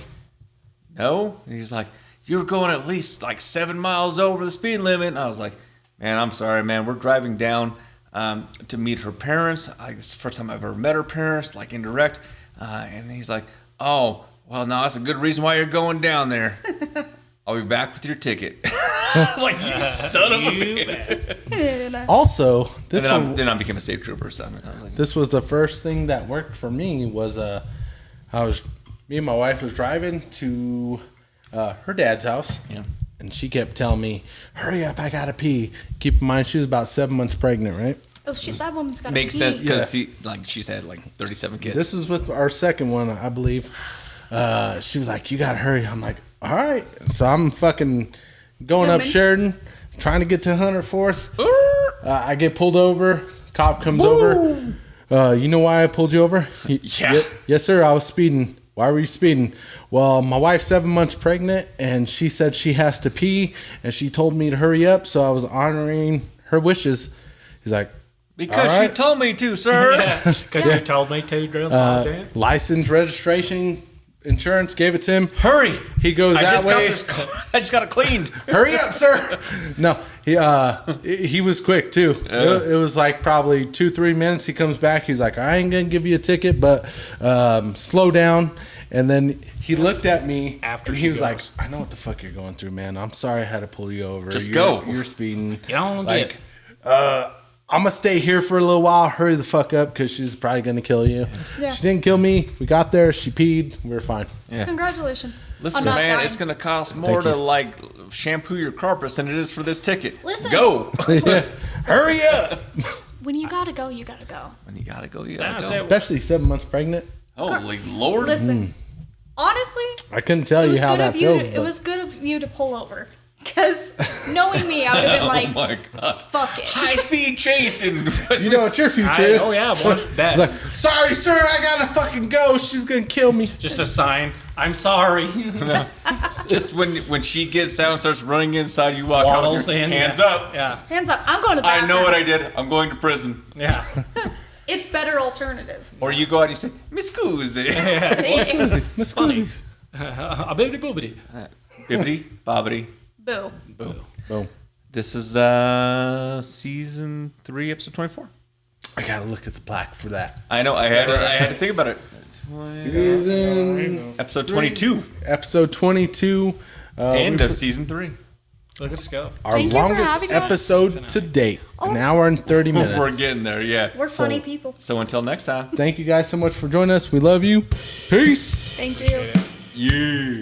"No." And he's like, "You were going at least like 7 miles over the speed limit." And I was like, "Man, I'm sorry, man. We're driving down to meet her parents. It's the first time I've ever met her parents, like indirect." And he's like, "Oh, well, no, that's a good reason why you're going down there. I'll be back with your ticket." I was like, "You son of a bitch." Also, this And then I became a state trooper. So I was like, this was the first thing that worked for me. Was me and my wife was driving to her dad's house. Yeah. And she kept telling me, "Hurry up, I gotta pee." Keep in mind, she was about 7 months pregnant, right? Oh shit, that woman's got makes pee. sense because she's had like 37 kids. This is with our second one, I believe. She was like, "You gotta hurry." I'm like, "All right." So I'm fucking going up Zooming. Sheridan, trying to get to 104th. I get pulled over. Cop comes over. You know why I pulled you over? Yeah. Yes, sir. I was speeding. Why were you speeding? Well, my wife's 7 months pregnant, and she said she has to pee, and she told me to hurry up, so I was honoring her wishes. He's like, Because all right. she told me to, sir. Because you told me to, girls. License, registration, insurance, gave it to him. Hurry. He goes that way. I just got it cleaned. Hurry up, sir. No, he was quick too. It was like probably 2-3 minutes. He comes back. He's like, "I ain't gonna give you a ticket, but slow down." And then he looked at me After and she he was goes. like, "I know what the fuck you're going through, man. I'm sorry I had to pull you over. Just You're- go. You're speeding. You don't Like, I'm gonna stay here for a little while. Hurry the fuck up, because she's probably gonna kill you." Yeah. She didn't kill me. We got there. She peed. We were fine. Congratulations. Listen, on not man, dying. it's gonna cost more you. to like shampoo your carpets than it is for this ticket. Listen. Go. Hurry up. When you gotta go, you gotta go. When you gotta go, you Nah, gotta say- go. Especially 7 months pregnant. Holy Lord. Listen, honestly, I couldn't tell it you was how good that of you. feels. It but- was good of you to pull over, because knowing me, I would have been like, Oh my God. "Fuck it." High speed chasing. You know what your future is? Oh, yeah, boy. Bet. Like, "Sorry, sir, I gotta fucking go. She's gonna kill me." Just a sign. I'm sorry. Just when she gets out and starts running inside, you walk out with Waddles your in. hands yeah. up. Yeah. Hands up. I'm going to the I bathroom. know what I did. I'm going to prison. Yeah. It's better alternative. Or you go out and you say, "Miss Scusi." Miss Funny. Scusi. A bibbidi boobity. Bibbidi, bobbidi. Boo. Boom. This is season 3, episode 24. I gotta look at the plaque for that. I know. I had to think about it. Season Episode 22. episode 22. End of season 3. Look at us go. Our Thank you for longest having us. episode to date. An hour and 30 minutes. We're getting there, yeah. We're funny people. So until next time. Thank you guys so much for joining us. We love you. Peace. Thank you. Yeah.